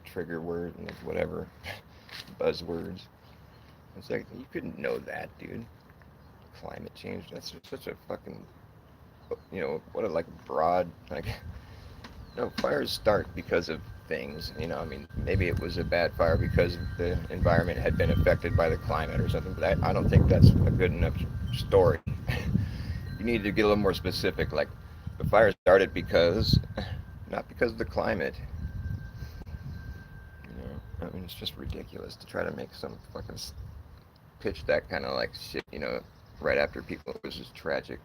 trigger word and whatever buzzwords. It's like you couldn't know that, dude. Climate change. That's such a fucking, you know, what a like broad like. No, fires start because of things. You know, I mean, maybe it was a bad fire because the environment had been affected by the climate or something. But I don't think that's a good enough story. You need to get a little more specific. Like, the fire started because, not because of the climate. You know, I mean, it's just ridiculous to try to make some fucking pitch that kind of like shit. You know, right after people. It was just tragic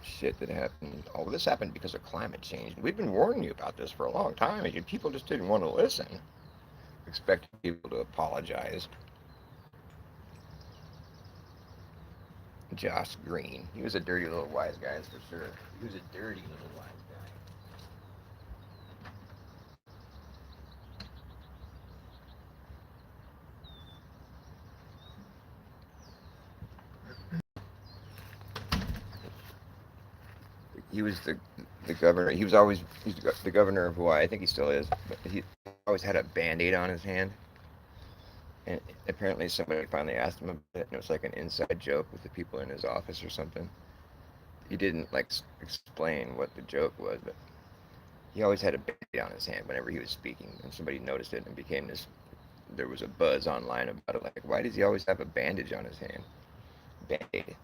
shit that happened. Oh, this happened because of climate change. We've been warning you about this for a long time, and people just didn't want to listen. Expecting people to apologize. Josh Green. He was a dirty little wise guy, that's for sure. He was a dirty little wise guy. He was the governor. He's the governor of Hawaii. I think he still is. But he always had a band-aid on his hand. And apparently somebody finally asked him about it, and it was like an inside joke with the people in his office or something. He didn't like explain what the joke was, but he always had a band-aid on his hand whenever he was speaking, and somebody noticed it and became this. There was a buzz online about it, like, why does he always have a bandage on his hand? Band-aid.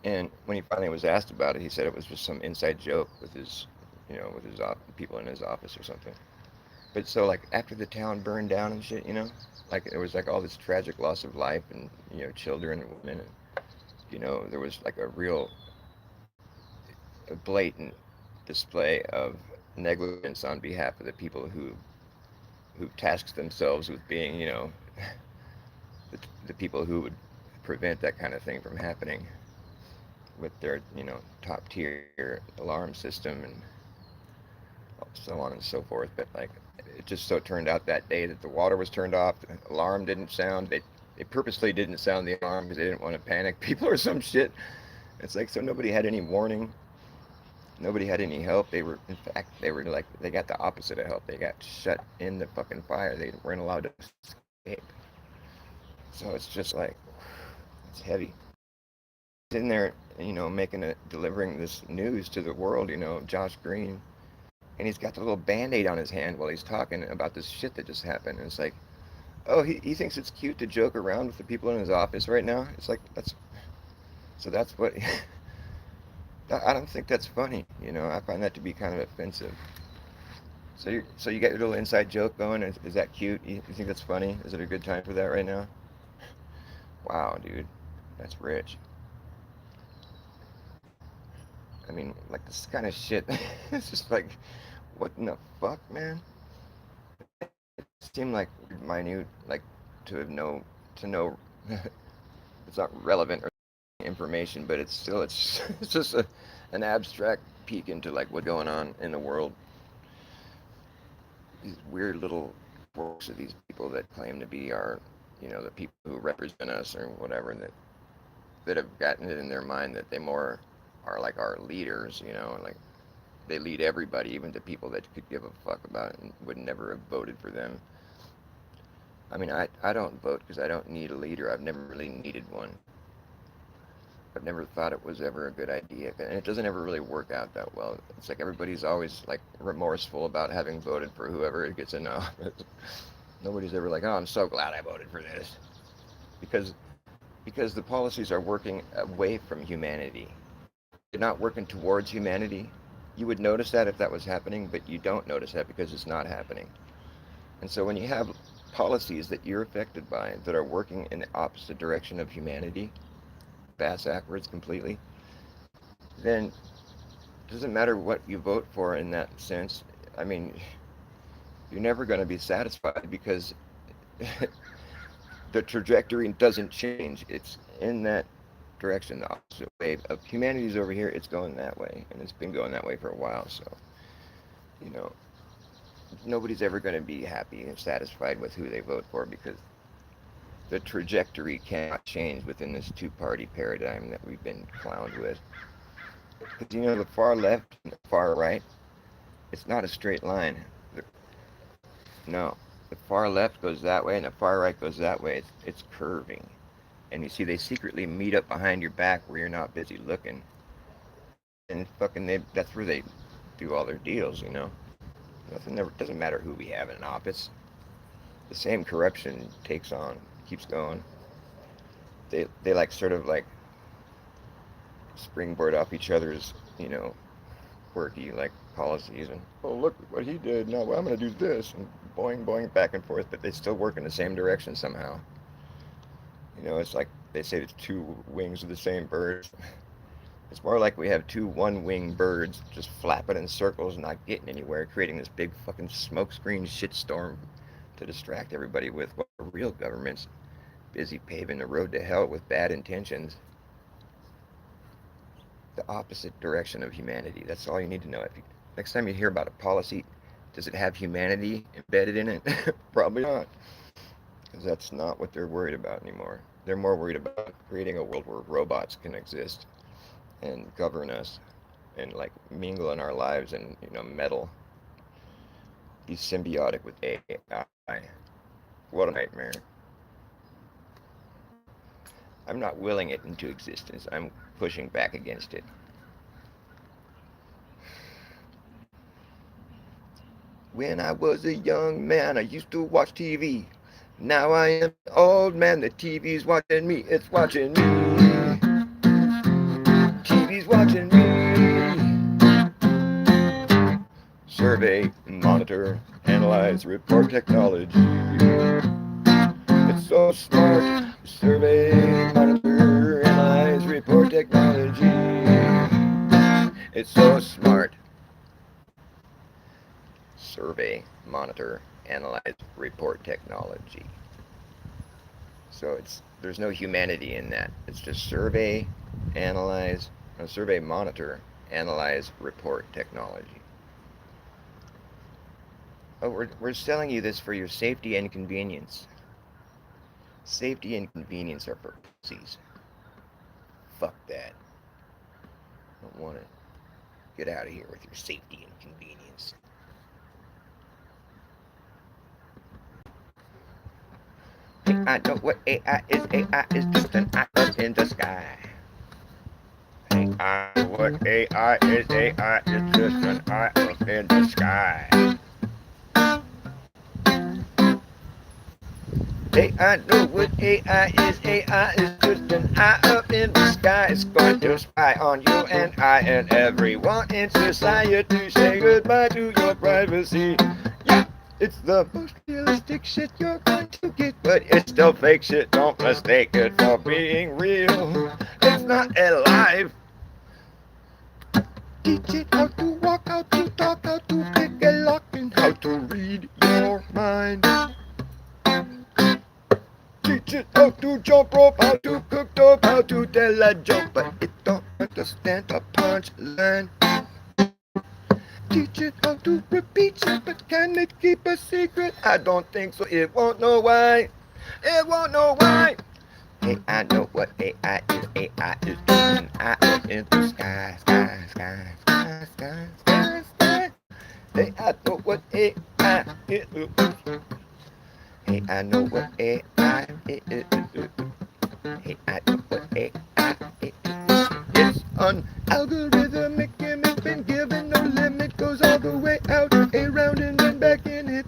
And when he finally was asked about it, he said it was just some inside joke with his, you know, with his people in his office or something. But so like after the town burned down and shit, you know, like it was like all this tragic loss of life and you know children and women, and you know there was like a real a blatant display of negligence on behalf of the people who tasked themselves with being, you know, the people who would prevent that kind of thing from happening with their, you know, top tier alarm system and so on and so forth. But like, it just so turned out that day that the water was turned off, the alarm didn't sound. They purposely didn't sound the alarm because they didn't want to panic people or some shit. It's like so nobody had any warning. Nobody had any help. They were, in fact, they were like, they got the opposite of help. They got shut in the fucking fire. They weren't allowed to escape. So it's just like, it's heavy. He's in there, you know, delivering this news to the world, you know, Josh Green. And he's got the little band-aid on his hand while he's talking about this shit that just happened. And it's like, oh, he thinks it's cute to joke around with the people in his office right now. It's like, that's what, I don't think that's funny. You know, I find that to be kind of offensive. So you got your little inside joke going. Is that cute? You think that's funny? Is it a good time for that right now? Wow, dude, that's rich. I mean, like this kind of shit. It's just like, what in the fuck, man? It seemed like minute, like to know. It's not relevant or information, but it's still it's just an abstract peek into like what's going on in the world. These weird little works of these people that claim to be our, you know, the people who represent us or whatever, that have gotten it in their mind that they more are like our leaders, you know, and like they lead everybody, even the people that could give a fuck about it and would never have voted for them. I mean, I don't vote because I don't need a leader. I've never really needed one. I've never thought it was ever a good idea, and it doesn't ever really work out that well. It's like everybody's always like remorseful about having voted for whoever gets in office. Nobody's ever like, oh, I'm so glad I voted for this, because the policies are working away from humanity. They're not working towards humanity. You would notice that if that was happening, but you don't notice that because it's not happening. And so when you have policies that you're affected by that are working in the opposite direction of humanity, bass backwards completely, then doesn't matter what you vote for in that sense. I mean, you're never going to be satisfied because the trajectory doesn't change. It's in that direction, the opposite way of humanity's over here. It's going that way, and it's been going that way for a while. So, you know, nobody's ever going to be happy and satisfied with who they vote for because the trajectory cannot change within this two-party paradigm that we've been clowned with. Because you know, the far left and the far right, it's not a straight line. No, the far left goes that way and the far right goes that way. It's curving. And you see, they secretly meet up behind your back where you're not busy looking. And fucking, that's where they do all their deals, you know. Nothing never doesn't matter who we have in office. The same corruption takes on, keeps going. They like sort of like springboard off each other's, you know, quirky like policies and oh look what he did. Now well, I'm gonna do this and boing back and forth, but they still work in the same direction somehow. You know, it's like they say it's two wings of the same bird. It's more like we have two one-winged birds just flapping in circles, not getting anywhere, creating this big fucking smokescreen shitstorm to distract everybody with what the real government's busy paving the road to hell with bad intentions. The opposite direction of humanity. That's all you need to know. Next time you hear about a policy, does it have humanity embedded in it? Probably not. Because that's not what they're worried about anymore. They're more worried about creating a world where robots can exist and govern us and like mingle in our lives and, you know, meddle, be symbiotic with AI. What a nightmare. I'm not willing it into existence. I'm pushing back against it. When I was a young man, I used to watch TV. Now I am an old man, the TV's watching me, it's watching me. TV's watching me. Survey, monitor, analyze, report technology. It's so smart. Survey, monitor, analyze, report technology. It's so smart. Survey, monitor, analyze, report technology. So there's no humanity in that. It's just survey, analyze, survey, monitor, analyze, report technology. Oh, we're selling you this for your safety and convenience. Safety and convenience are for pussies. Fuck that. Don't want it. Get out of here with your safety and convenience. I know what AI is. AI is just an eye up in the sky. I know what AI is. AI is just an eye up in the sky. Hey, I know what AI is. AI is just an eye up in the sky. It's going to spy on you and I and everyone in society. Say goodbye to your privacy. Yeah, it's the most realistic shit you're going to get, but it's still fake shit. Don't mistake it for being real. It's not alive. Teach it how to walk, how to talk, how to pick a lock, and how to read your mind. Teach it how to jump rope, how to cook dope, how to tell a joke, but it don't understand a punchline. Teach it how to repeat shit, but can it keep a secret? I don't think so, it won't know why. It won't know why. Hey, I know what AI is. AI is just an eye up in the sky, sky, sky, sky, sky, sky, sky. Hey, I know what AI is. Hey, I know what AI is. Hey, I know what AI is. It's an algorithmic gimmick, been given no limit, goes all the way out, around and then back in it.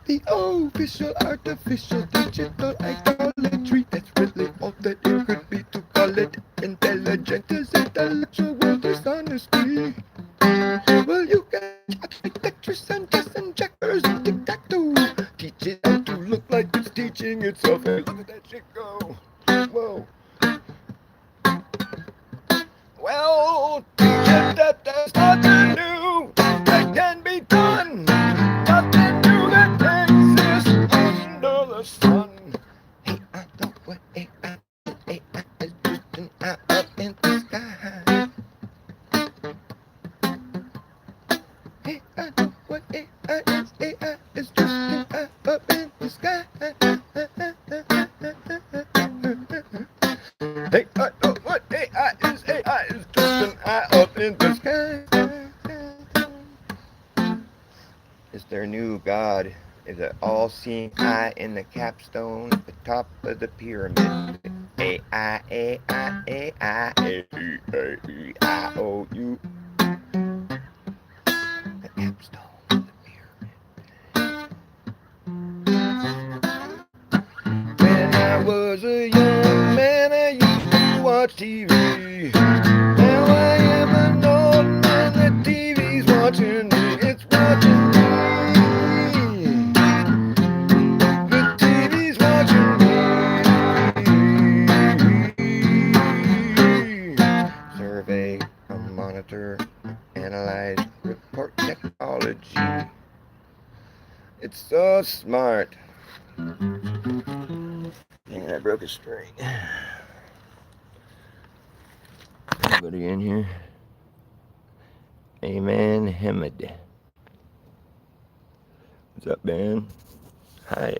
The official, artificial, digital idolatry, that's really all that it could be to call it intelligent as intellectual dishonesty. Well, you can check Tetris and chess and checkers and tic-tac-toe. Teach it how to look like it's teaching itself. Hey, look at that shit go. Whoa. Well, teach that there's nothing new that can be done. Nothing new that exists under the sun. Hey, I know what AI is. AI is just an eye up in the sky. Hey, I know what AI is. AI is just an eye up in the sky. Hey, I know what AI is. AI is just an eye up in the sky. It's their new god. Is an all-seeing eye in the capstone at the top of the pyramid. AI, AI, AI, A-E-I-E-I-O-U. The capstone of the pyramid. When I was a young man, I used to watch TV. Now I am an old man, the TV's watching me. It's watching me. The TV's watching me. Survey, monitor, analyze, report technology. It's so smart. Dang, I broke a string. Anybody in here? Amen Hamid. What's up, man? Hi.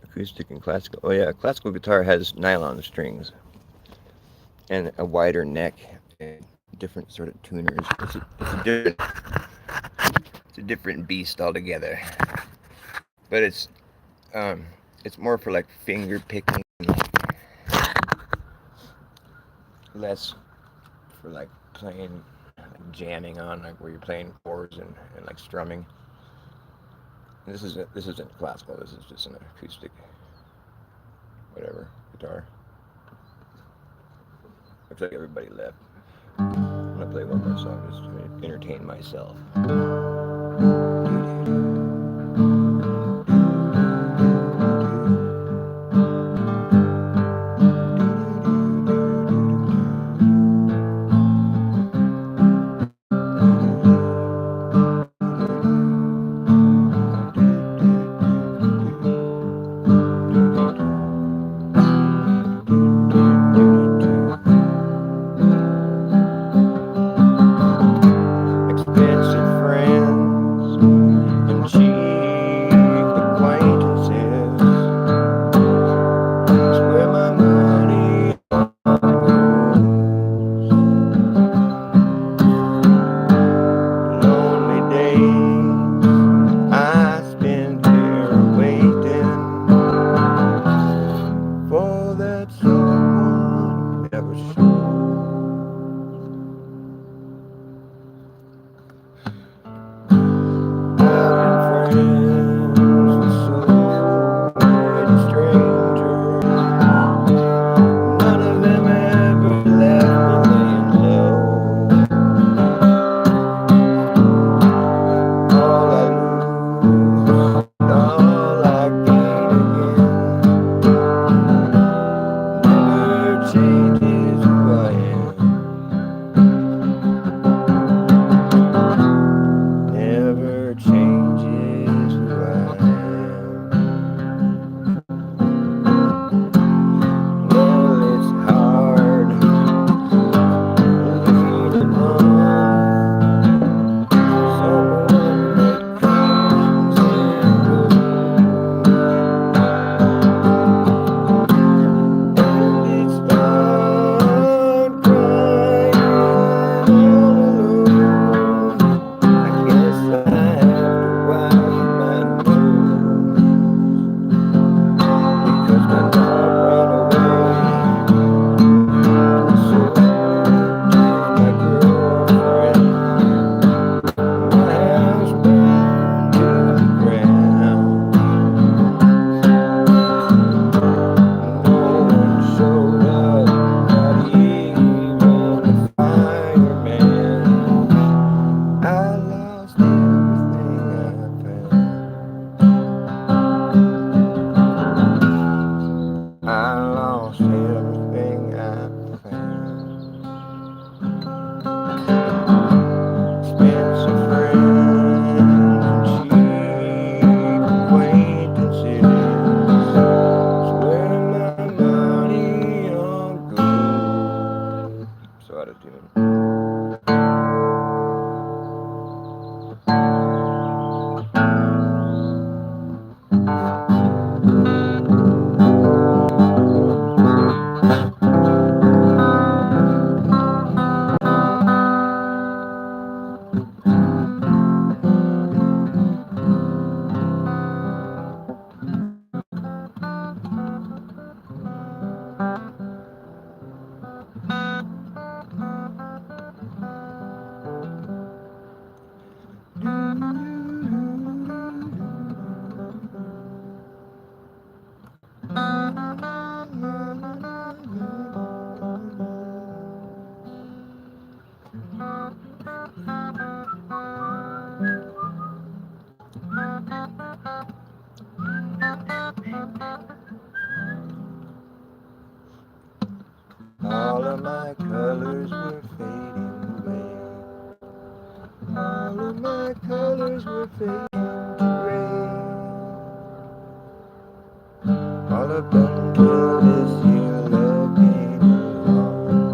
Acoustic and classical. Oh yeah, classical guitar has nylon strings and a wider neck and different sort of tuners. It's a different beast altogether. But it's more for like finger picking, less for like playing, like jamming on, like where you're playing chords and like strumming. This isn't classical. This is just an acoustic, whatever, guitar. Looks like everybody left. I'm gonna play one more song just to entertain myself. Changes out of tune. All of my colors were fading away. All of my colors were fading to gray. All of them till this year love came along.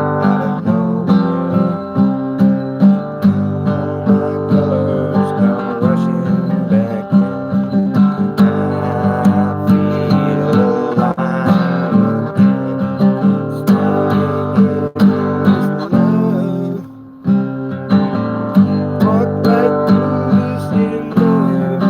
Out of nowhere, all my colors come rushing back in. I feel alive again, starting in this love. Walk right through this city, Lord.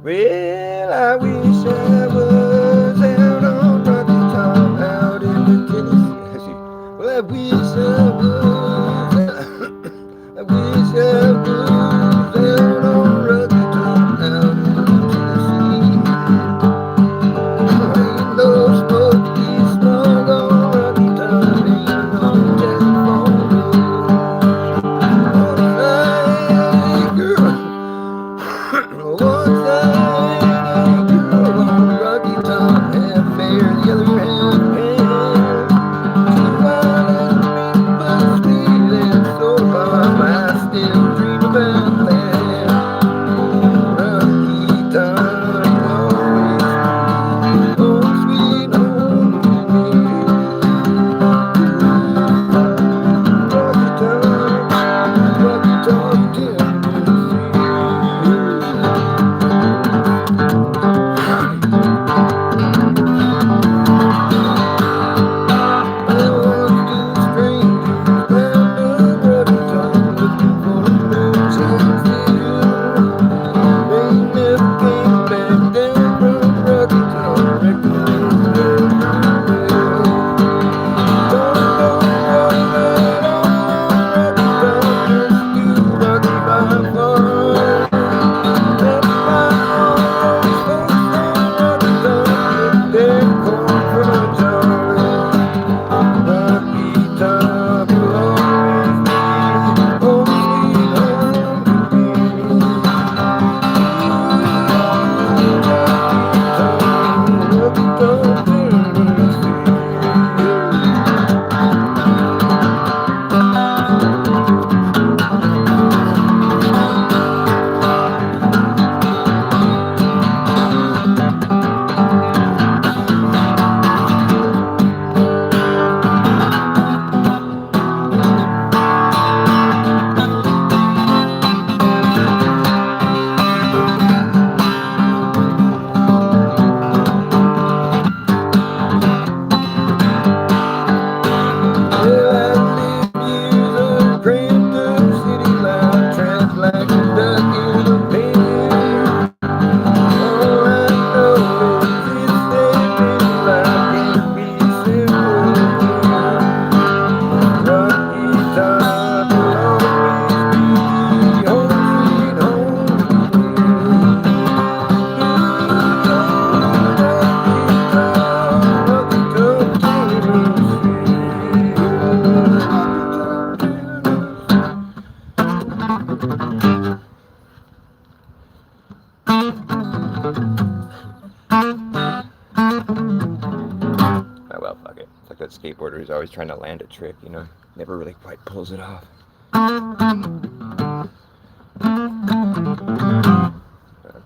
Well, I wish I was out on Rocky Top, out in the Tennessee. Well, I wish I was. I wish I was out on Rocky Top, out in the Tennessee. Ain't no smoky smog on Rocky Top, ain't no telephone bill. Once I girl on Rocky Top, half fair, the other half fair. While but feeling so far, I still dream about that. Rocky Top, always home sweet home to me. Rocky Top, Tennessee. Oh well, fuck it. It's like that skateboarder who's always trying to land a trick, you know? Never really quite pulls it off.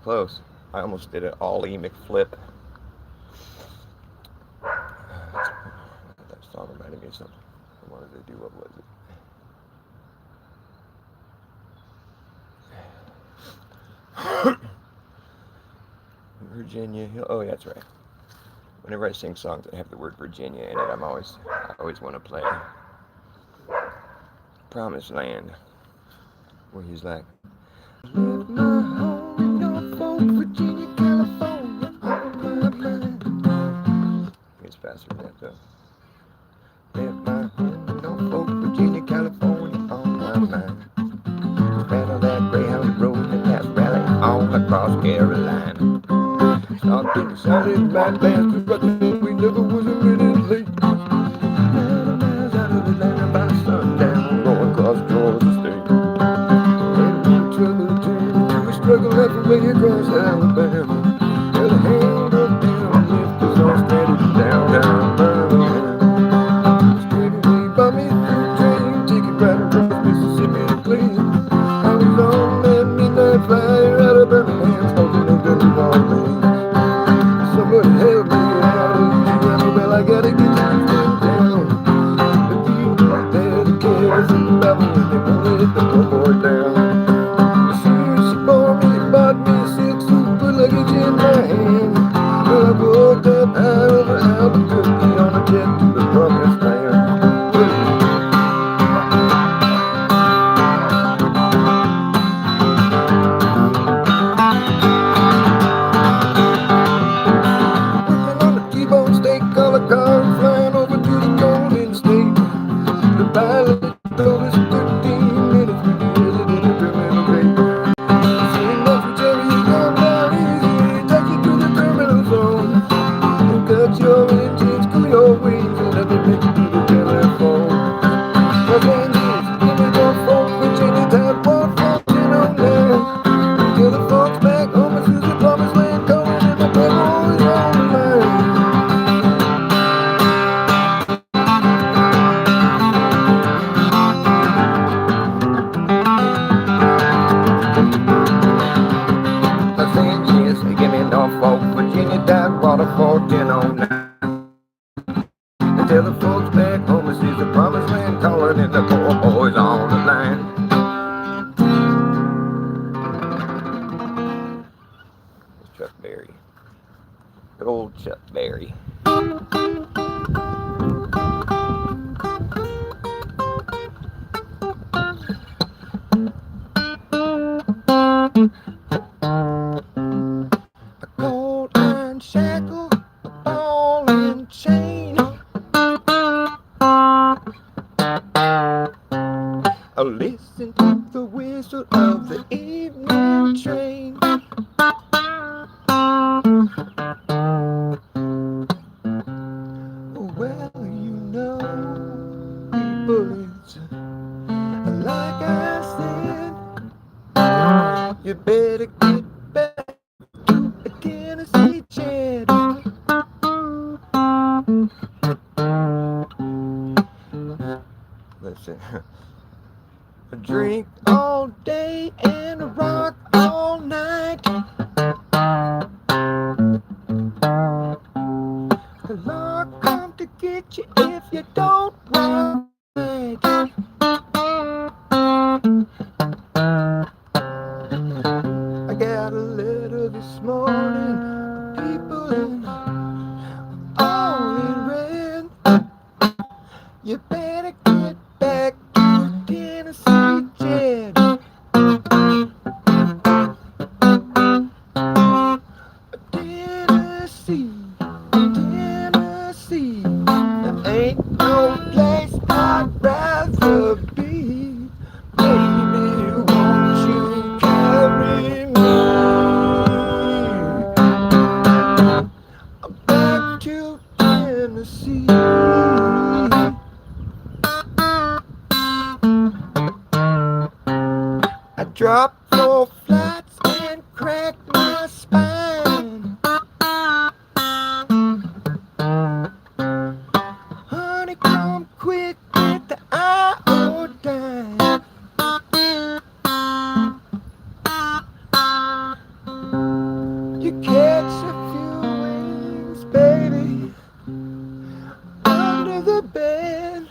Close. I almost did an ollie McFlip. That song reminded me of something I wanted to do. What was it? Virginia Hill. Oh, yeah, that's right. Whenever I sing songs that have the word Virginia in it, I always want to play Promised Land, where he's like, left my home in Norfolk, Virginia, California, on my mind. It's faster than that, though. across Carolina. Stopped in the silent right past the rocket, we never was a minute late. 9 miles out of Atlanta by sundown, going across Georgia State. Ain't no trouble turning to a struggle halfway across Alabama. Well, the hand up down, lift us all stranded downtown Birmingham. Straight away by me through train, ticket right across Mississippi to Cleveland. I was on that midnight flyer out of Birmingham, smoking up to New Orleans. Somebody help me out of Louisiana, well I gotta get to Houston town. But you know that the cares about me, they won't let the poor boy down. As soon as she bought me a silk suit, put luggage in my hand. Well I walked up out over Albuquerque on a jet to the promised land. Flying over to the Golden State. The pilot told us 13 minutes we headed in a terminal gate. Saying nothing, Jerry, you come down easy, take you to the terminal zone. And cut your engines, cool your wings, and let me make you to the telephone. Los Angeles, give me one Fort Virginia, type 11409. Till the folks back home, this is the promised land, calling in the pebbles on the line. Norfolk, Virginia, Tidewater, 1409. And tell the folks back home this is the promised land, calling in the poor boys on the line. It's Chuck Berry. Good old Chuck Berry. Shackle, a ball and chain. I listen to the whistle of the evening train. Well, you know, people, it's like I said, you better get back to the Tennessee Chat. Listen, I drink all day and rock all night. The law come to get you if you don't rock right. I got a letter this morning, people in all in red. You better get back to Tennessee Jet. Tennessee, Tennessee, there ain't no place I'd rather be. Baby, won't you carry me back to Tennessee? I dropped 4 flights and cracked my spine. Honey, come quick with the iodine. You catch a few wings, baby, under the bed,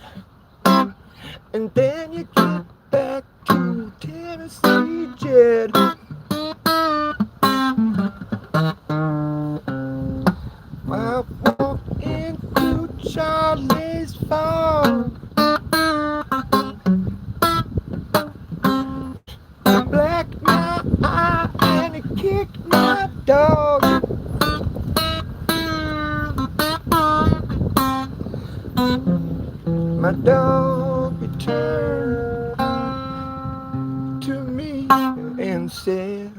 and then you get back to Tennessee Jet. I walked into Charlie's farm. He blacked my eye and he kicked my dog. My dog returned to me and said,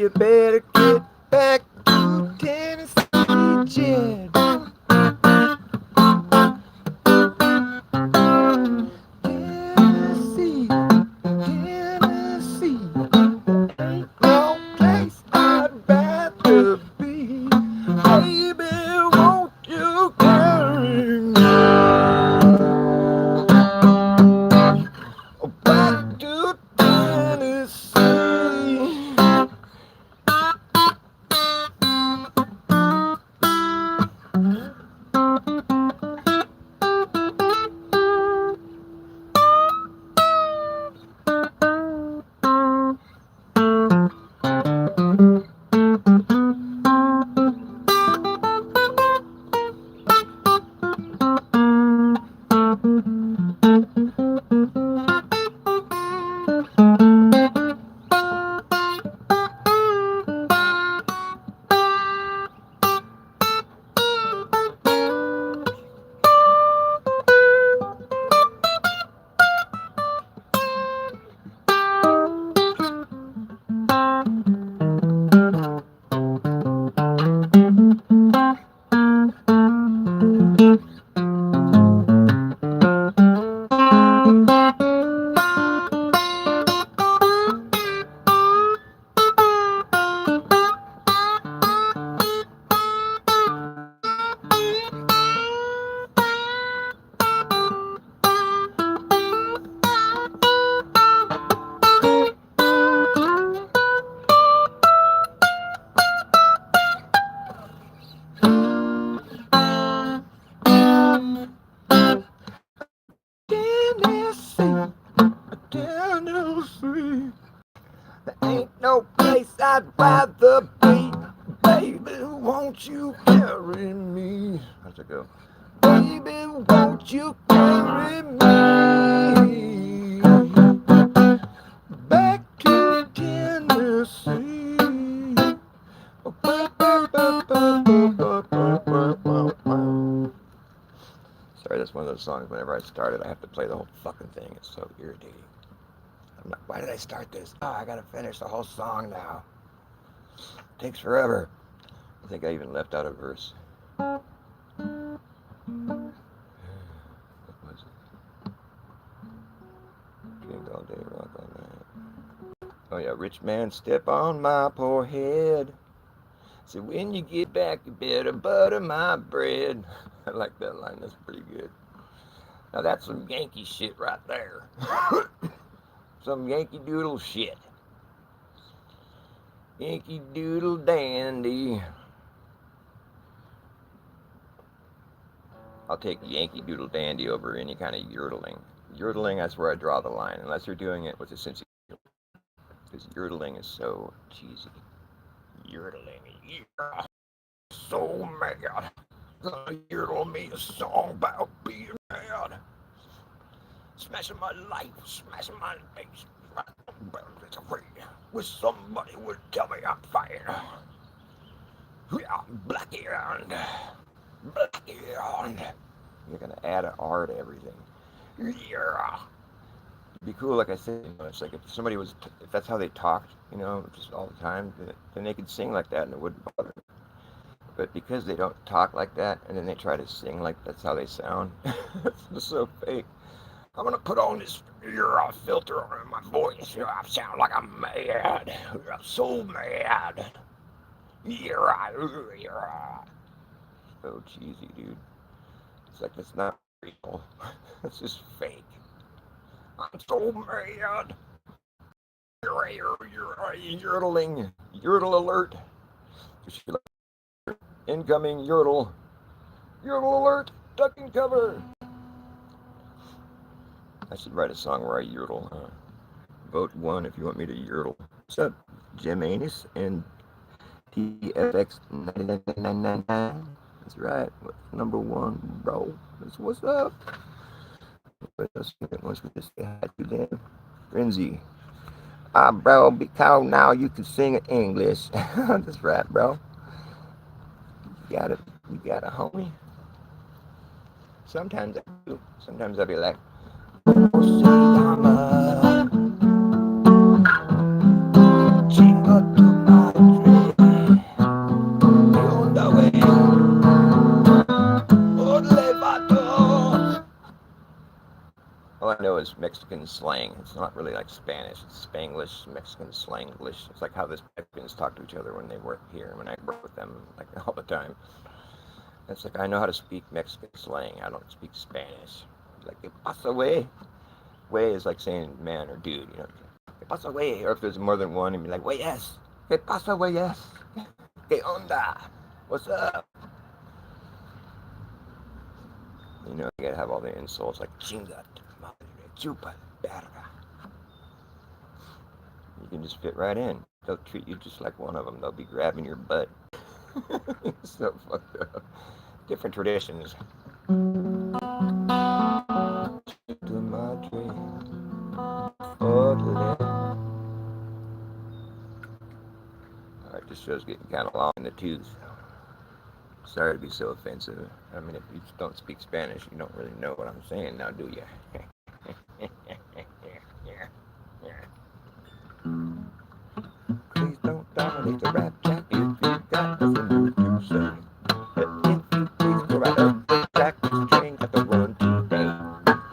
You better get back to Tennessee, Jed. Tennessee, Tennessee, ain't no place I'd rather be. Baby, won't you carry me back to Tennessee? Tennessee, Tennessee, there ain't no place I'd rather be. Baby, won't you carry me? How's it go? Baby, won't you carry me back to Tennessee? Sorry, that's one of those songs whenever I start it, I have to play the whole fucking thing. It's so irritating. I'm like, why did I start this? Oh, I gotta finish the whole song now. Takes forever. I think I even left out a verse. What was it? Drink all day, rock all night. Oh yeah, rich man, step on my poor head. So when you get back, you better butter my bread. I like that line, that's pretty good. Now that's some Yankee shit right there. Some Yankee Doodle shit. Yankee Doodle dandy. I'll take Yankee Doodle dandy over any kind of yodeling. Yodeling, that's where I draw the line, unless you're doing it with a sense of humor. Because yodeling is so cheesy. Yodeling, yeah. So mad. Gonna yodel me a song about being mad. Smashing my life, smashing my face. Wish somebody would tell me I'm fine. Yeah, Blackie-owned. Blackie-owned. You're gonna add an R to everything. Yeah. It'd be cool, like I said, you know, it's like if somebody was, if that's how they talked, you know, just all the time, then they could sing like that and it wouldn't bother them. But because they don't talk like that, and then they try to sing like that's how they sound, it's just so fake. I'm gonna put on this ear filter on my voice. I sound like I'm mad. I'm so mad. Yeah. So cheesy, dude. It's like it's not real. It's just fake. I'm so mad. Yodeling. Yodel alert. Incoming yodel. Yodel alert. Duck and cover. I should write a song where I yodel. Vote 1 if you want me to yodel. What's up, Jim Anus and TFX 99999? That's right. Number 1, bro. That's what's up. What else wants me to say hi to them? Frenzy. Bro, because now you can sing in English. That's right, bro. You got it. You got a homie. Sometimes I do. Sometimes I'll be like, jingle to my All I know is Mexican slang. It's not really like Spanish. It's Spanglish, Mexican slanglish. It's like how the Mexicans talk to each other when they work here, when I work with them, like all the time. It's like I know how to speak Mexican slang. I don't speak Spanish. Like, ¿qué pasa, güey? Güey is like saying man or dude, you know. ¿Qué pasa, güey? Or if there's more than one, and be like, güey, yes. ¿Qué pasa, güey, yes? ¿Qué onda? What's up? You know, you gotta have all the insults like chinga, madre, chupa, verga. You can just fit right in. They'll treat you just like one of them. They'll be grabbing your butt. So fucked up. Different traditions. Alright, this show's getting kind of long in the tooth. Sorry to be so offensive. I mean, if you don't speak Spanish, you don't really know what I'm saying now, do you? Please don't dominate the rap chat if you got nothing new to say. If you please go right up the track, this train got to run today.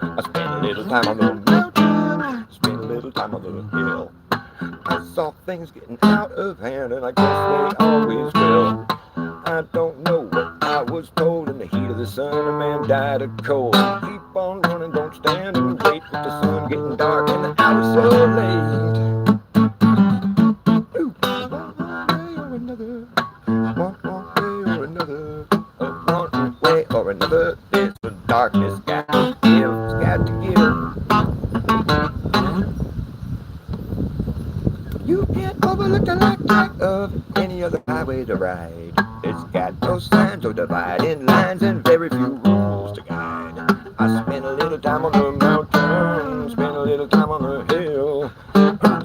I spent a little time on the mountain, spent a little time on the hill. I saw things getting out of hand, and I guess they always will. I don't know what I was told. In the heat of the sun, a man died of cold. Keep on running, don't stand and wait with the sun getting dark and the hour so late. Ooh, one way or another, one way or another, one way or another. There's the darkness got to give, it's got to give. You can't overlook the light of any other highway to ride. It's got no signs or dividing lines and very few rules to guide. I spent a little time on the mountain, spent a little time on the hill.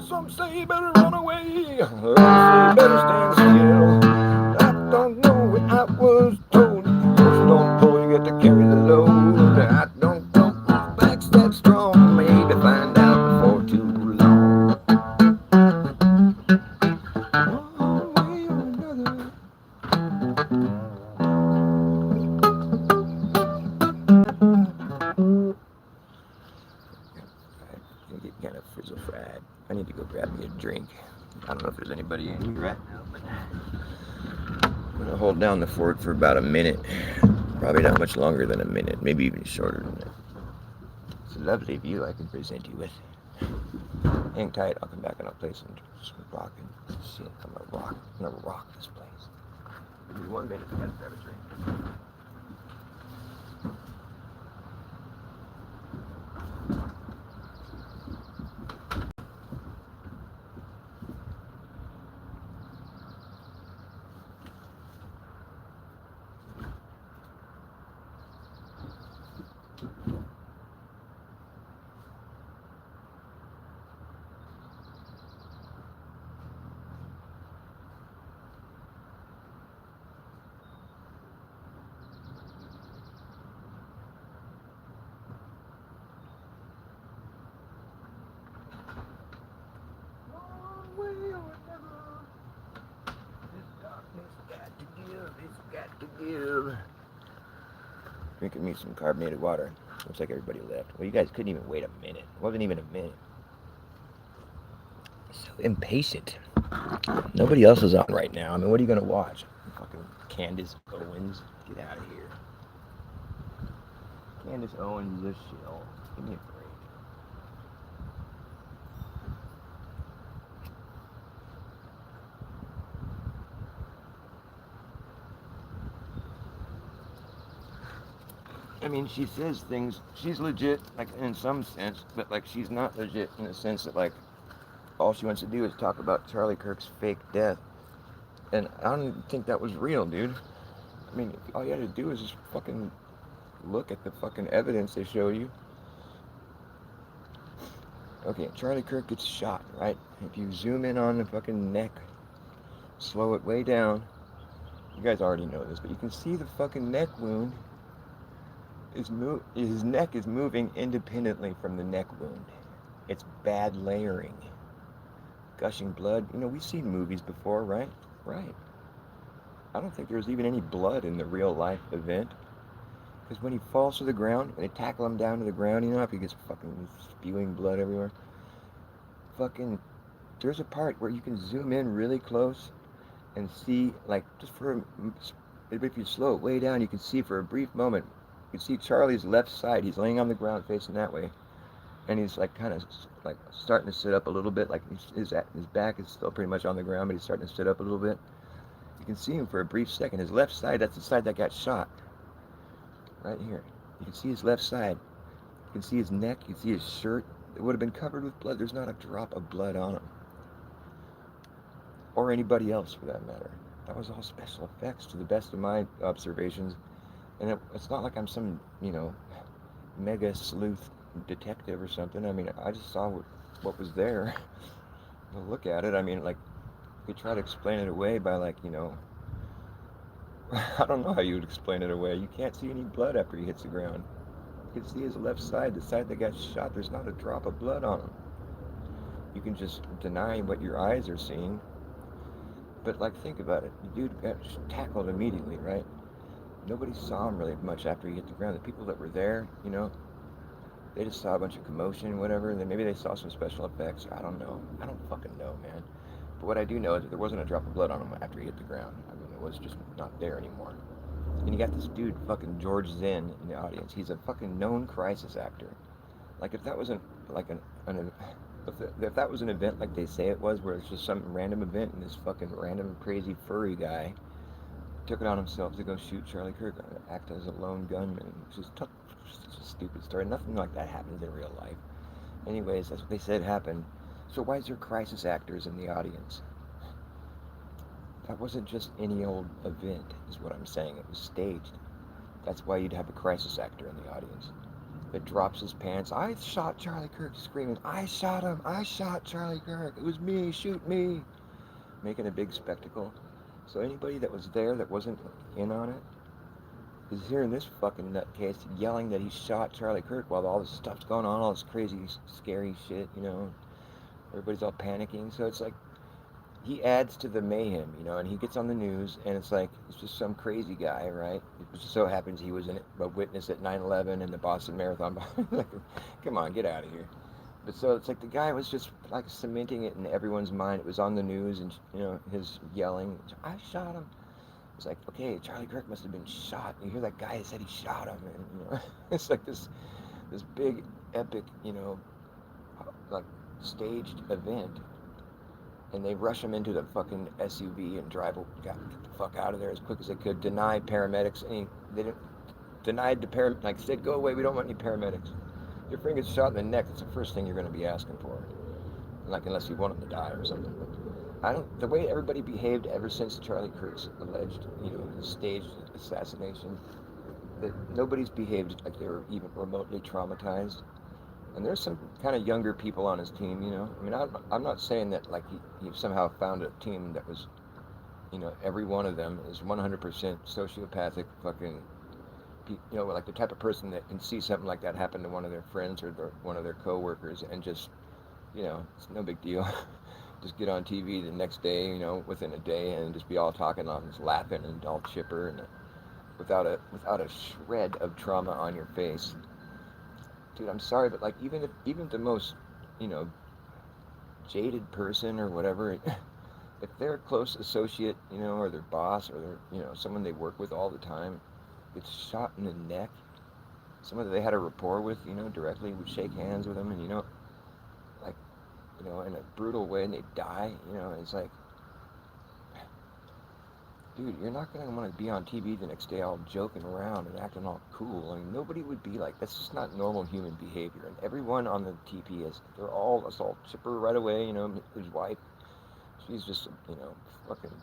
Some say better run away, others say better stand still. I don't know what I was told. Horse don't pull, you get to carry the load. I don't know whose back's that strong, maybe find out before too long. I get kind of frizzle fried. I need to go grab me a drink. I don't know if there's anybody in here right now, but I'm gonna hold down the fort for about a minute. Probably not much longer than a minute, maybe even shorter than that. It's a lovely view I can present you with. Hang tight, I'll come back and I'll play some rock and shit. I'm gonna rock this place. Give me 1 minute to grab a drink. Drinking me some carbonated water. Looks like everybody left. Well, you guys couldn't even wait a minute. It wasn't even a minute. So impatient. Nobody else is on right now. I mean, what are you gonna watch? Fucking Candace Owens. Get out of here. Candace Owens is a shill. Give me a break. I mean, she says things, she's legit, like, in some sense, but, like, she's not legit in the sense that, like, all she wants to do is talk about Charlie Kirk's fake death. And I don't even think that was real, dude. I mean, all you had to do is just fucking look at the fucking evidence they show you. Okay, Charlie Kirk gets shot, right? If you zoom in on the fucking neck, slow it way down, you guys already know this, but you can see the fucking neck wound. His neck is moving independently from the neck wound. It's bad layering. Gushing blood. You know, we've seen movies before, right? Right. I don't think there was even any blood in the real life event. Because when he falls to the ground, when they tackle him down to the ground, you know, if he gets fucking spewing blood everywhere, fucking, there's a part where you can zoom in really close and see, like, just for, if you slow it way down, you can see for a brief moment, you can see Charlie's left side. He's laying on the ground facing that way. And he's like kind of like starting to sit up a little bit, like his back is still pretty much on the ground, but he's starting to sit up a little bit. You can see him for a brief second. His left side, that's the side that got shot. Right here. You can see his left side. You can see his neck. You can see his shirt. It would have been covered with blood. There's not a drop of blood on him. Or anybody else for that matter. That was all special effects to the best of my observations. And it's not like I'm some, you know, mega sleuth detective or something. I mean, I just saw what was there. Look at it. I mean, like, you try to explain it away by, like, you know, I don't know how you would explain it away. You can't see any blood after he hits the ground. You can see his left side, the side that got shot. There's not a drop of blood on him. You can just deny what your eyes are seeing. But, like, think about it. The dude got tackled immediately, right? Nobody saw him really much after he hit the ground. The people that were there, you know, they just saw a bunch of commotion, whatever, and then maybe they saw some special effects. I don't know. I don't fucking know, man. But what I do know is that there wasn't a drop of blood on him after he hit the ground. I mean, it was just not there anymore. And you got this dude, fucking George Zinn, in the audience. He's a fucking known crisis actor. Like, if that wasn't, like, if that was an event like they say it was, where it's just some random event and this fucking random crazy furry guy took it on himself to go shoot Charlie Kirk, act as a lone gunman, which is such a stupid story. Nothing like that happens in real life. Anyways, that's what they said happened. So why is there crisis actors in the audience? That wasn't just any old event, is what I'm saying. It was staged. That's why you'd have a crisis actor in the audience that drops his pants. I shot Charlie Kirk, screaming, I shot him, I shot Charlie Kirk, it was me, shoot me, making a big spectacle. So anybody that was there that wasn't in on it is hearing this fucking nutcase yelling that he shot Charlie Kirk while all this stuff's going on, all this crazy, scary shit, you know. Everybody's all panicking. So it's like, he adds to the mayhem, you know, and he gets on the news, and it's like, it's just some crazy guy, right? It just so happens he was a witness at 9/11 and the Boston Marathon. Like, come on, get out of here. But so it's like the guy was just like cementing it in everyone's mind. It was on the news, and, you know, his yelling, I shot him. It's like, okay, Charlie Kirk must have been shot. You hear that guy that said he shot him, and, you know, it's like this big, epic, you know, like staged event. And they rush him into the fucking SUV and get the fuck out of there as quick as they could. Deny paramedics. Denied the paramedics. Like, said, go away, we don't want any paramedics. Your friend gets shot in the neck, that's the first thing you're going to be asking for. Like, unless you want him to die or something. But the way everybody behaved ever since Charlie Kirk's alleged, you know, staged assassination, that nobody's behaved like they were even remotely traumatized. And there's some kind of younger people on his team, you know. I mean, I'm not saying that, like, he somehow found a team that was, you know, every one of them is 100% sociopathic fucking, you know, like the type of person that can see something like that happen to one of their friends or one of their coworkers and just, you know, it's no big deal. Just get on TV the next day, you know, within a day, and just be all talking on, just laughing and all chipper and without a shred of trauma on your face. Dude, I'm sorry, but like even the most, you know, jaded person or whatever, if their close associate, you know, or their boss or their, you know, someone they work with all the time gets shot in the neck, someone that they had a rapport with, you know, directly, would shake hands with them, and, you know, like, you know, in a brutal way, and they die, you know, it's like, dude, you're not going to want to be on TV the next day all joking around and acting all cool. I mean, nobody would be like, that's just not normal human behavior. And everyone on the TP they're all chipper right away, you know. His wife, she's just, you know, fucking,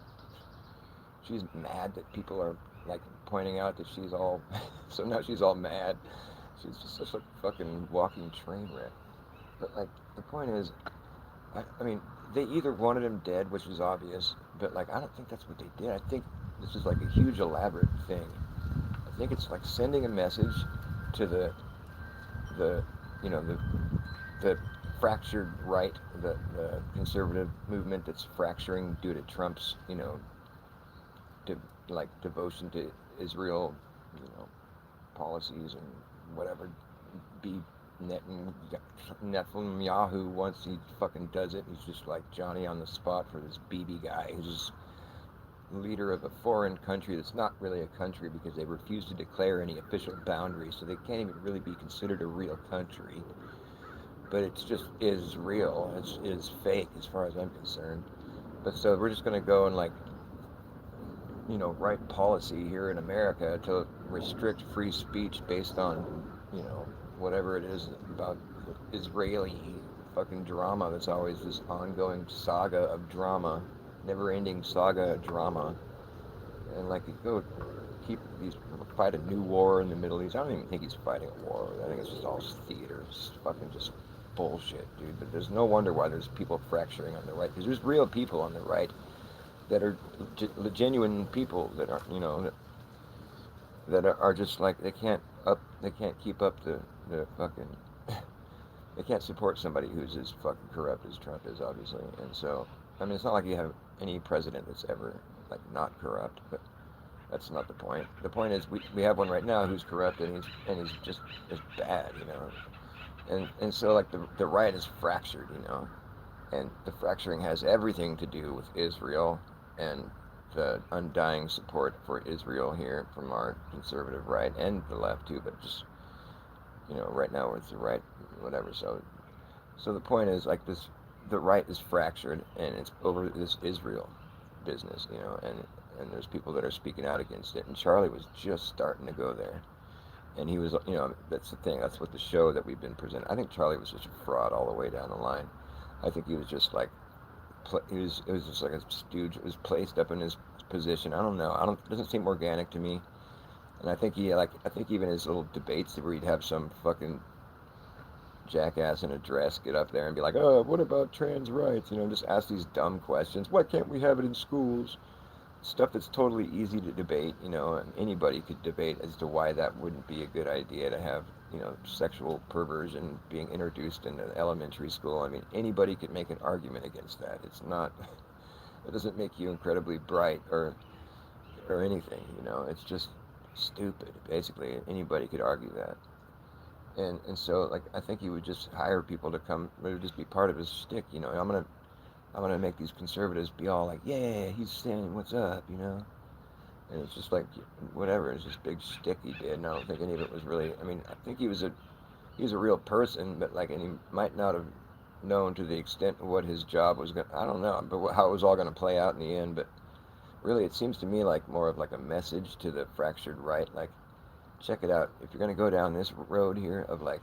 she's mad that people are, like, pointing out that she's all, so now she's all mad. She's just such a fucking walking train wreck. But, like, the point is, I mean, they either wanted him dead, which was obvious, but, like, I don't think that's what they did. I think this is, like, a huge elaborate thing. I think it's like sending a message to the you know, the fractured right, the conservative movement that's fracturing due to Trump's, you know, devotion to Israel, you know, policies and whatever. Be Netanyahu once he fucking does it. He's just like Johnny on the spot for this Bibi guy who's just leader of a foreign country that's not really a country because they refuse to declare any official boundaries, so they can't even really be considered a real country. But it's just is real. It's fake as far as I'm concerned. But so we're just gonna go and like, write policy here in America to restrict free speech based on, whatever it is about Israeli fucking drama that's always this ongoing saga of drama, never-ending saga of drama. And like, go fight a new war in the Middle East. I don't even think he's fighting a war. I think it's just all theater. It's fucking just bullshit, dude. But there's no wonder why there's people fracturing on the right, because there's real people on the right that are genuine people that are, that are just like they can't keep up the fucking. They can't support somebody who's as fucking corrupt as Trump is, obviously. And so, I mean, it's not like you have any president that's ever like not corrupt, but that's not the point. The point is we have one right now who's corrupt and he's just as bad, and so like the right is fractured, and the fracturing has everything to do with Israel and the undying support for Israel here from our conservative right and the left too, but just right now it's the right, whatever. So the point is like this. The right is fractured, and it's over this Israel business, and there's people that are speaking out against it. And Charlie was just starting to go there, and he was, that's the thing. That's what the show that we've been presenting. I think Charlie was just a fraud all the way down the line. I think he was just like, it was just like a stooge. It was placed up in his position. I don't know. It doesn't seem organic to me. And I think even his little debates where he'd have some fucking jackass in a dress get up there and be like, oh, what about trans rights? Just ask these dumb questions. Why can't we have it in schools? Stuff that's totally easy to debate, and anybody could debate as to why that wouldn't be a good idea to have, sexual perversion being introduced in an elementary school. I mean, anybody could make an argument against that. It's not, it doesn't make you incredibly bright or anything, it's just stupid. Basically, anybody could argue that. And so, like, I think he would just hire people to come. It would just be part of his shtick, I'm gonna make these conservatives be all like, yeah, he's saying what's up, And it's just like, whatever. It's just big shtick he did, and I don't think any of it was really. I mean, I think he was a real person, but like, and he might not have known to the extent of what his job was going. I don't know, but how it was all going to play out in the end. But really, it seems to me like more of like a message to the fractured right, like. Check it out. If you're going to go down this road here of like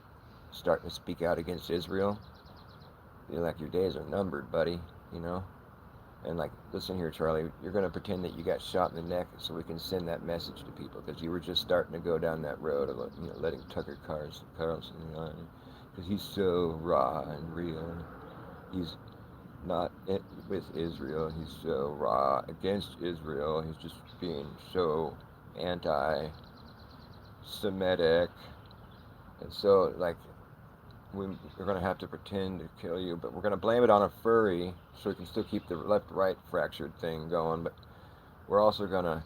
starting to speak out against Israel, feel like your days are numbered, buddy, And like, listen here, Charlie, you're going to pretend that you got shot in the neck so we can send that message to people, because you were just starting to go down that road of letting Tucker Carlson on, because he's so raw and real. He's not with Israel. He's so raw against Israel. He's just being so anti-Semitic, and so like we're going to have to pretend to kill you, but we're going to blame it on a furry so we can still keep the left-right fractured thing going, but we're also going to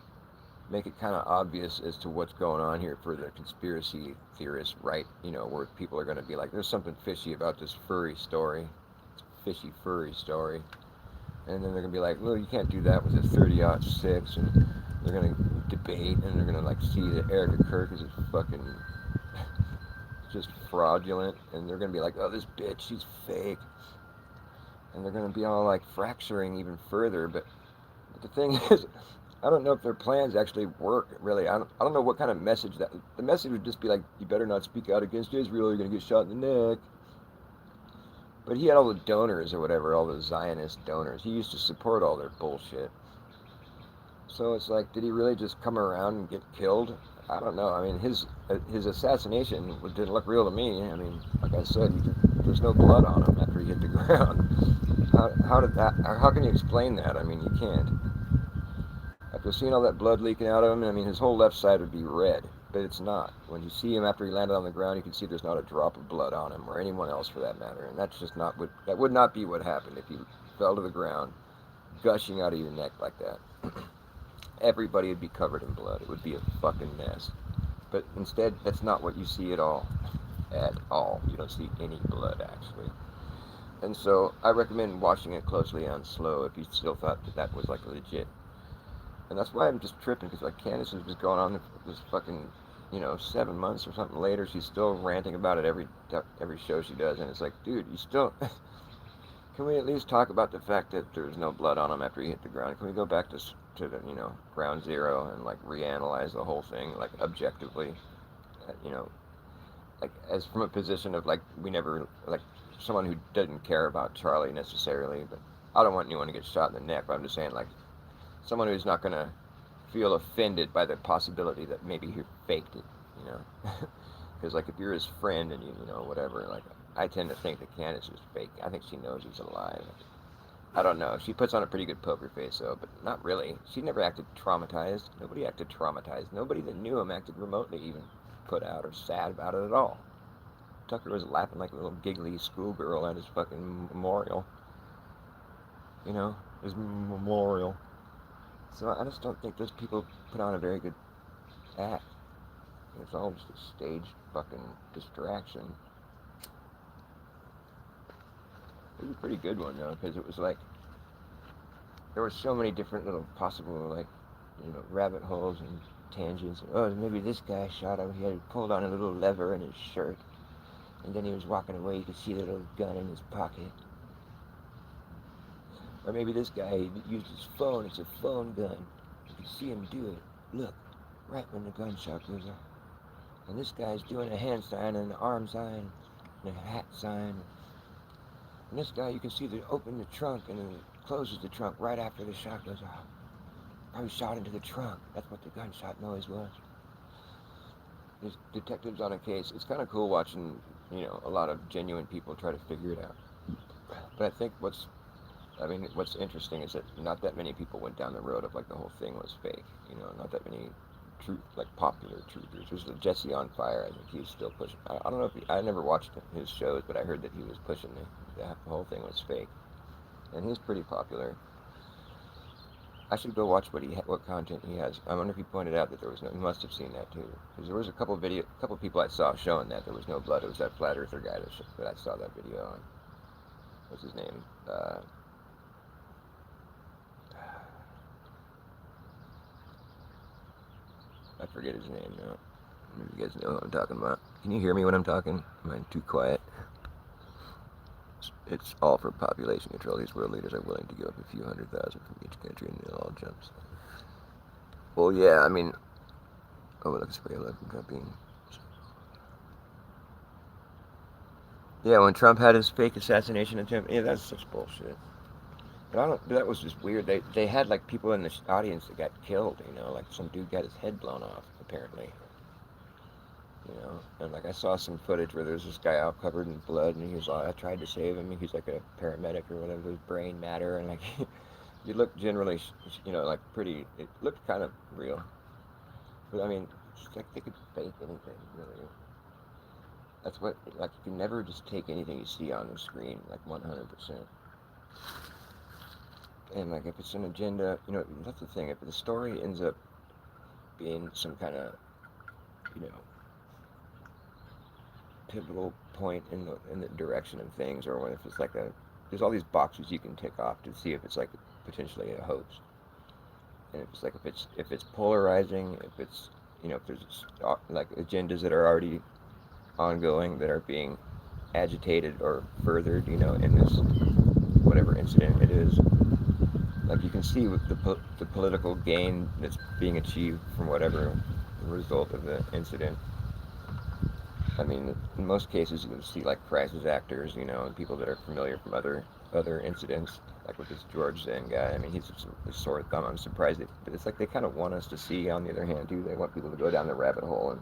make it kind of obvious as to what's going on here for the conspiracy theorists, right? Where people are going to be like, there's something fishy about this furry story. It's a fishy furry story. And then they're going to be like, well, you can't do that with a 30-06, and they're going to debate, and they're going to like see that Erica Kirk is fucking just fraudulent, and they're going to be like, oh, this bitch, she's fake. And they're going to be all like fracturing even further, but the thing is, I don't know if their plans actually work, really. I don't know what kind of message that, the message would just be like, you better not speak out against Israel, you're going to get shot in the neck. But he had all the donors or whatever, all the Zionist donors. He used to support all their bullshit. So it's like, did he really just come around and get killed? I don't know. I mean, his assassination didn't look real to me. I mean, like I said, there's no blood on him after he hit the ground. How can you explain that? I mean, you can't. After seeing all that blood leaking out of him, I mean, his whole left side would be red, but it's not. When you see him after he landed on the ground, you can see there's not a drop of blood on him, or anyone else for that matter. And that's just not that would not be what happened if you fell to the ground, gushing out of your neck like that. Everybody would be covered in blood. It would be a fucking mess. But instead, that's not what you see at all. At all. You don't see any blood, actually. And so I recommend watching it closely on slow if you still thought that that was like legit. And that's why I'm just tripping, because like Candace has been going on this fucking, 7 months or something later. She's still ranting about it every show she does, and it's like, dude, you still. Can we at least talk about the fact that there's no blood on him after he hit the ground? Can we go back to the ground zero and like reanalyze the whole thing like objectively, you know, like as from a position of like we never like someone who doesn't care about Charlie necessarily, but I don't want anyone to get shot in the neck. But I'm just saying like someone who's not gonna feel offended by the possibility that maybe he faked it, because like if you're his friend and whatever, like I tend to think that Candace is fake. I think she knows he's alive. I don't know. She puts on a pretty good poker face though, but not really. She never acted traumatized. Nobody acted traumatized. Nobody that knew him acted remotely even put out or sad about it at all. Tucker was laughing like a little giggly schoolgirl at his fucking memorial. His memorial. So I just don't think those people put on a very good act. It's all just a staged fucking distraction. It was a pretty good one though, because it was like there were so many different little possible like rabbit holes and tangents. Oh, maybe this guy shot him. He had pulled on a little lever in his shirt, and then he was walking away. You could see the little gun in his pocket. Or maybe this guy used his phone. It's a phone gun. You can see him do it. Look, right when the gunshot goes off. And this guy's doing a hand sign and an arm sign and a hat sign. And this guy, you can see that open the trunk and then closes the trunk right after the shot goes off. Probably shot into the trunk. That's what the gunshot noise was. There's detectives on a case. It's kind of cool watching, a lot of genuine people try to figure it out. But I think what's interesting is that not that many people went down the road of like the whole thing was fake. Not that many popular truthers. There's the Jesse on Fire. I think he's still pushing. I don't know if I never watched his shows, but I heard that he was pushing the whole thing was fake, and he's pretty popular. I should go watch what content he has. I wonder if he pointed out that there was no. He must have seen that too, because there was a couple people I saw showing that there was no blood. It was that flat earther guy that I saw that video on. What's his name? I forget his name now. You guys know what I'm talking about. Can you hear me when I'm talking? Am I too quiet? It's all for population control. These world leaders are willing to give up a few 100,000 from each country, and it all jumps. Well, yeah, I mean... Oh, look, spray left from Trump being... Yeah, when Trump had his fake assassination attempt, yeah, that's such bullshit. But that was just weird. They had like people in the audience that got killed, like some dude got his head blown off, apparently. And like I saw some footage where there's this guy all covered in blood, and he was like, I tried to save him. He's like a paramedic or whatever, his brain matter, and like he looked generally, like pretty. It looked kind of real. But I mean, it's like they could fake anything, really. That's what like you can never just take anything you see on the screen like 100%. And like if it's an agenda, that's the thing. If the story ends up being some kind of, pivotal point in the direction of things, or if it's like there's all these boxes you can tick off to see if it's like potentially a hoax. And if it's like if it's polarizing, if it's if there's like agendas that are already ongoing that are being agitated or furthered, in this whatever incident it is. Like you can see with the political gain that's being achieved from whatever result of the incident. I mean, in most cases you can see like crisis actors, and people that are familiar from other incidents, like with this George Zinn guy. I mean, he's a sore thumb. I'm surprised but it's like they kind of want us to see. On the other hand, too, they want people to go down the rabbit hole, and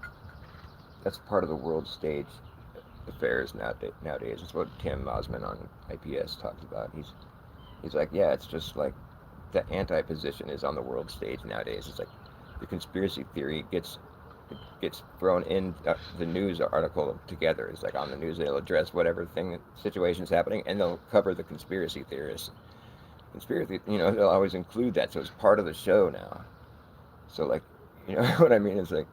that's part of the world stage affairs nowadays. It's what Tim Osman on IPS talks about. He's like, yeah, it's just like the anti-position is on the world stage nowadays. It's like the conspiracy theory gets thrown in the news article together. It's like on the news they'll address whatever situation's happening, and they'll cover the conspiracy theorists. They'll always include that, so it's part of the show now. So like, what I mean is like,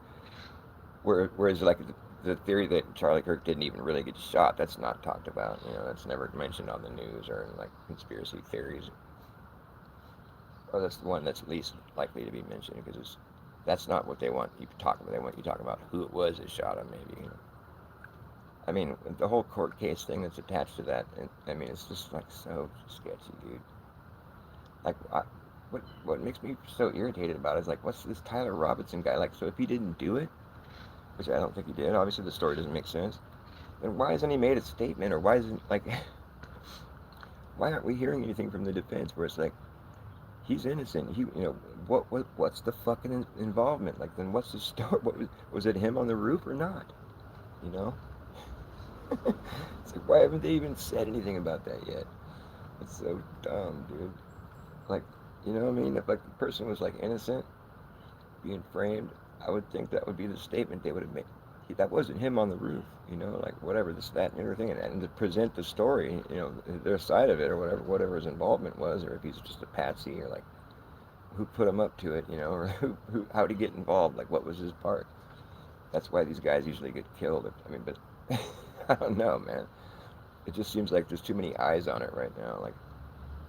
Whereas like the theory that Charlie Kirk didn't even really get shot, that's not talked about. You know, that's never mentioned on the news or in like conspiracy theories. Or that's the one that's least likely to be mentioned because that's not what they want you to talk about. They want you to talk about who it was that shot him, maybe. You know? I mean, the whole court case thing that's attached to that, I mean, it's just like so sketchy, dude. Like, what makes me so irritated about it is like, what's this Tyler Robinson guy like? So if he didn't do it, which I don't think he did, obviously the story doesn't make sense, then why hasn't he made a statement, or why isn't, like, why aren't we hearing anything from the defense where it's like, he's innocent, you know, what's the fucking involvement? Like, then what's the story? Was it him on the roof or not? You know? It's like, why haven't they even said anything about that yet? It's so dumb, dude. Like, you know what I mean? If like the person was like innocent, being framed, I would think that would be the statement they would have made. That wasn't him on the roof, you know, like whatever, this, that, and everything, and to present the story, you know, their side of it, or whatever his involvement was, or if he's just a patsy, or like who put him up to it, you know, or how to get involved, like what was his part. That's why these guys usually get killed. I mean, but I don't know, man. It just seems like there's too many eyes on it right now. Like,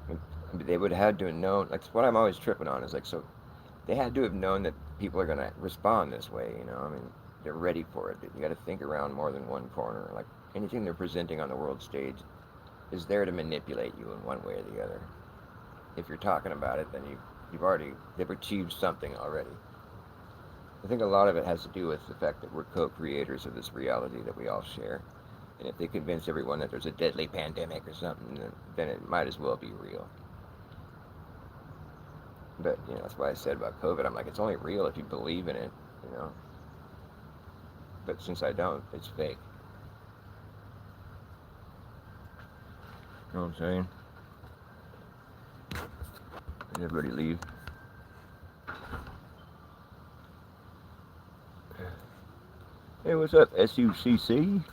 I mean, they would have had to have known. Like, what I'm always tripping on is like, so they had to have known that people are gonna respond this way. You know, I mean, they're ready for it. You got to think around more than one corner. Like anything they're presenting on the world stage is there to manipulate you in one way or the other. If you're talking about it, then they've achieved something already. I think a lot of it has to do with the fact that we're co-creators of this reality that we all share. And if they convince everyone that there's a deadly pandemic or something, then it might as well be real. But, you know, that's why I said about COVID, I'm like, it's only real if you believe in it, you know. But since I don't, it's fake. You know what I'm saying? Did everybody leave? Hey, what's up, SUCC?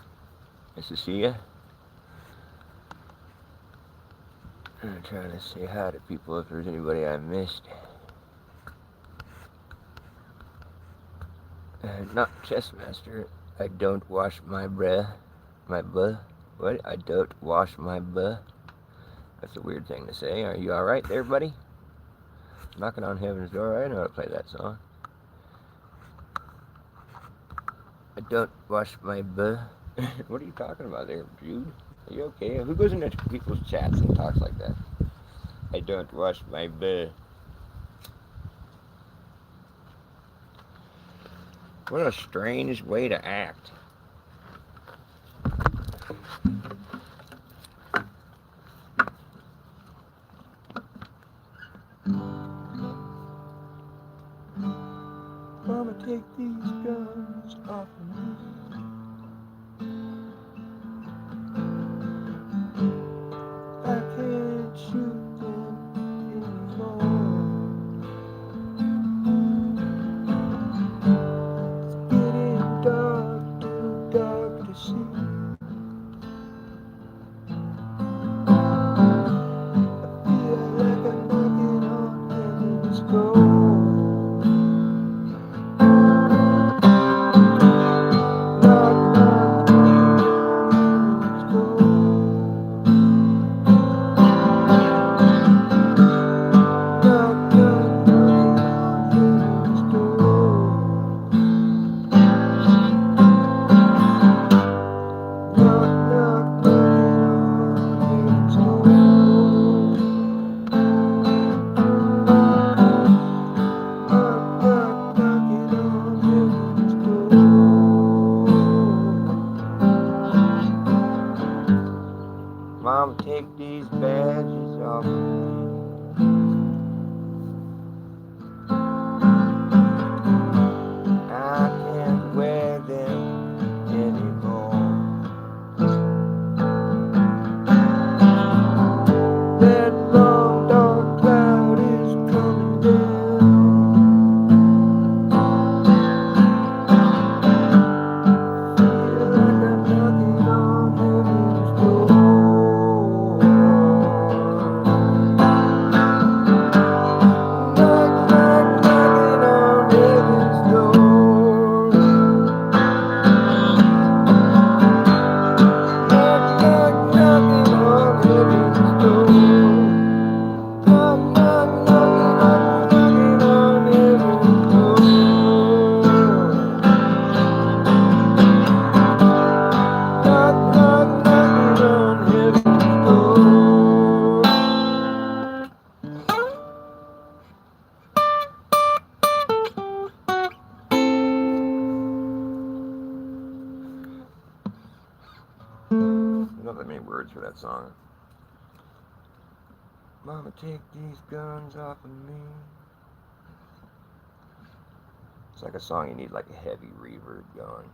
Nice to see ya. I'm trying to say hi to people if there's anybody I missed. Not Chessmaster. I don't wash my butt. What? I don't wash my butt. That's a weird thing to say. Are you alright there, buddy? Knocking on Heaven's Door. I know how to play that song. I don't wash my butt. What are you talking about there, Jude? Are you okay? Who goes into people's chats and talks like that? I don't wash my butt. What a strange way to act. Mama, take these guns off of me. I can't shoot them anymore. It's getting dark, too dark to see. I feel like I'm knocking on heaven's door. Mom, take these badges off of me. I can't wear them anymore. That long dark cloud is coming down. Feel like I'm knocking on heaven's door. not that many words for that song. Mama, take these guns off of me. It's like a song you need like a heavy reverb going.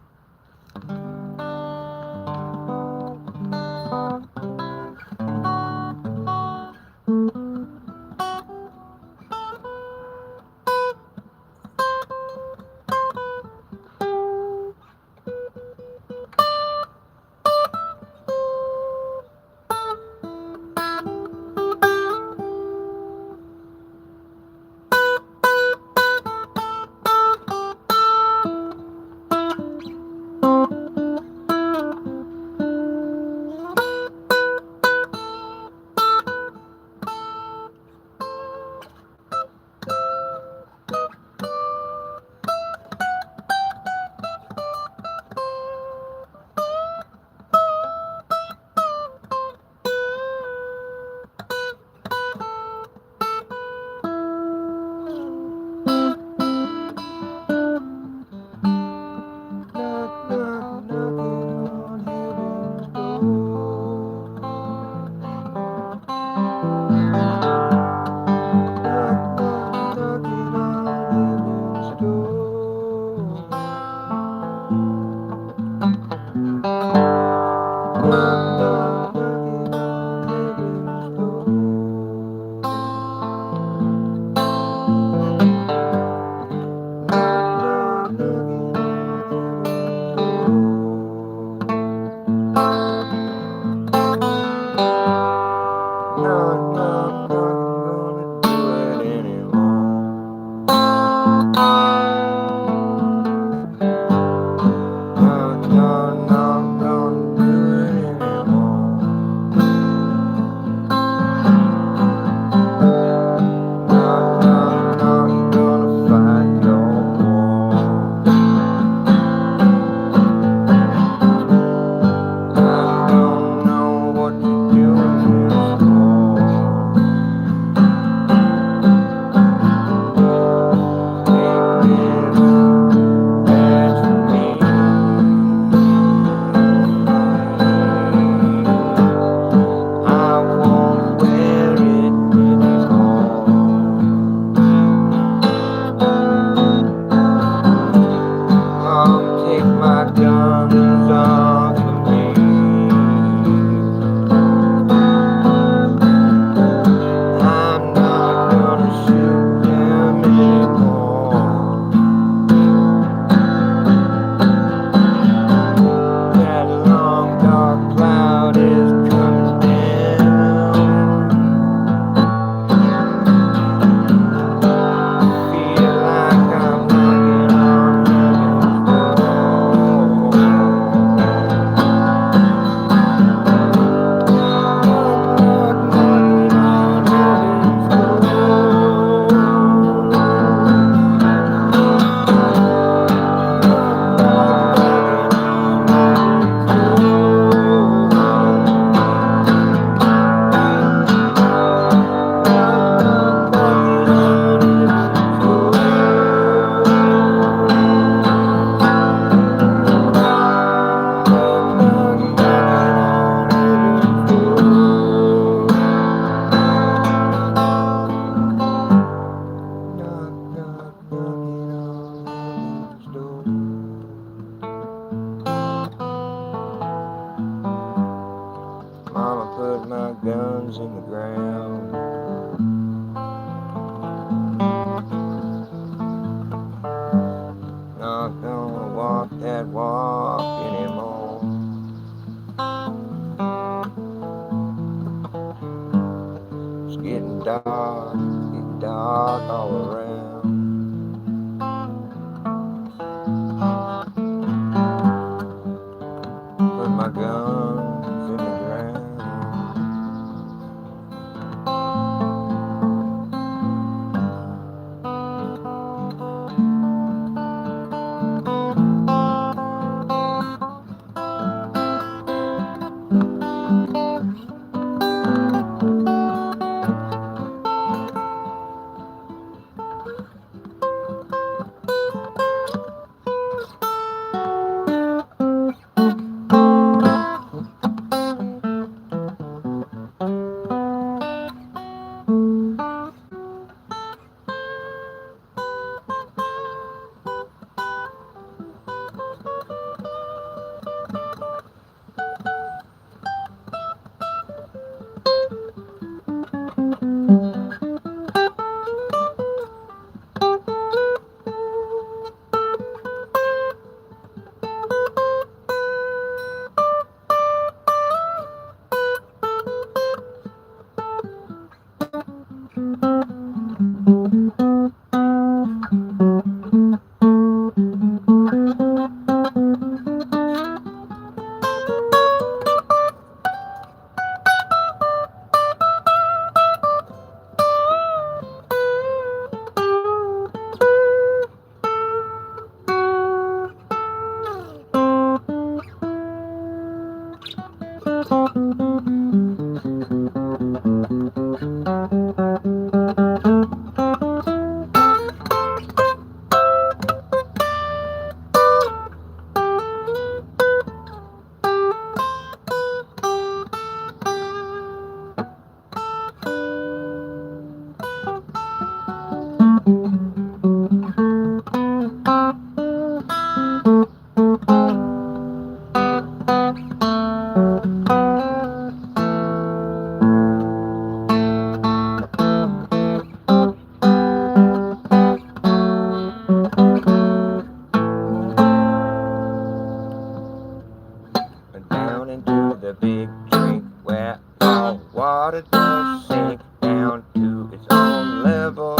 Down into the big drink where all water does sink down to its own level.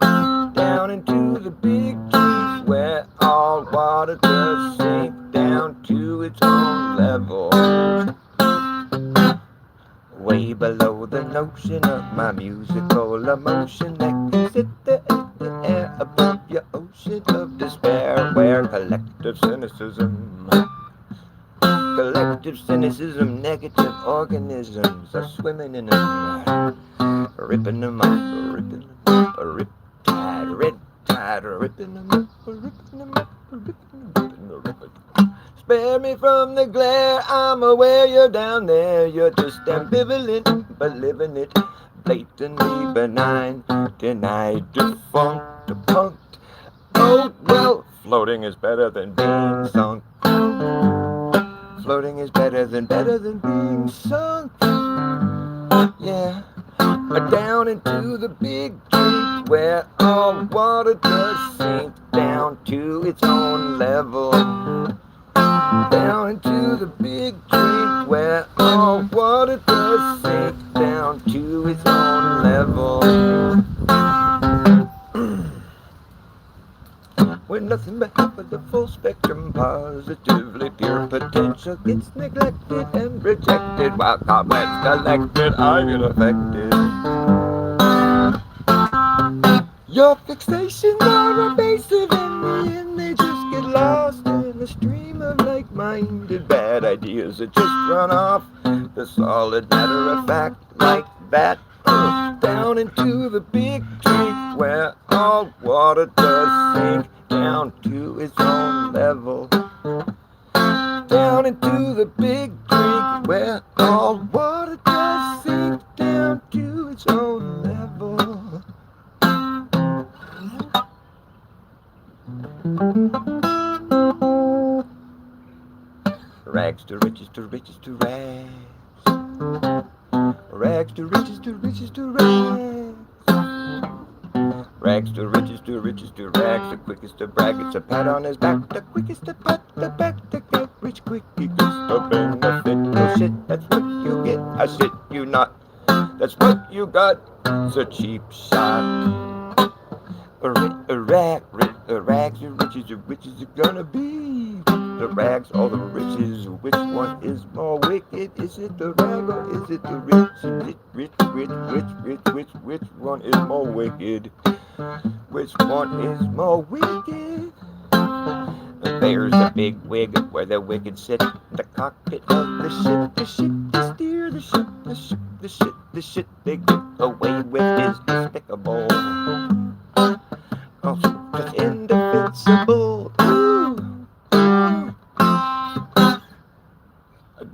Down into the big drink where all water does sink down to its own level. Way below the notion of my musical emotion that can sit there in the air above your ocean of despair, where collective cynicism, negative organisms are swimming in them, ripping them up, ripping them up, a rip tide, red tide, ripping them up, ripping them up, ripping them up, ripping them up. Spare me from the glare, I'm aware you're down there, you're just ambivalent, but living it, blatantly benign, denied, defunct, debunked. Oh well, floating is better than being sunk. Floating is better than being sunk. Yeah, down into the big deep where all water does sink down to its own level. Down into the big drink where all water does sink down to its own level. When nothing but half of the full spectrum positively pure potential gets neglected and rejected while cobwebs collected, I get affected. Your fixations are evasive, in the end they just get lost in a stream of like-minded bad ideas that just run off the solid matter of fact like that. Down into the big drink where all water does sink down to its own level. Down into the big drink where all water does sink down to its own level. Rags to riches to riches to rags. Rags to riches to riches to rags. Rags to riches to riches to rags. The quickest to brag, it's a pat on his back. The quickest to pat the back to get rich quick. He gets the benefit. No shit, that's what you get. I shit you not. That's what you got. It's a cheap shot. Rags to riches are gonna be. The rags or the riches, which one is more wicked? Is it the rag or is it the rich? Which one is more wicked? Which one is more wicked? There's a big wig where the wicked sit in the cockpit of the ship. The ship they steer, the shit they get away with is despicable. Also, just indefensible.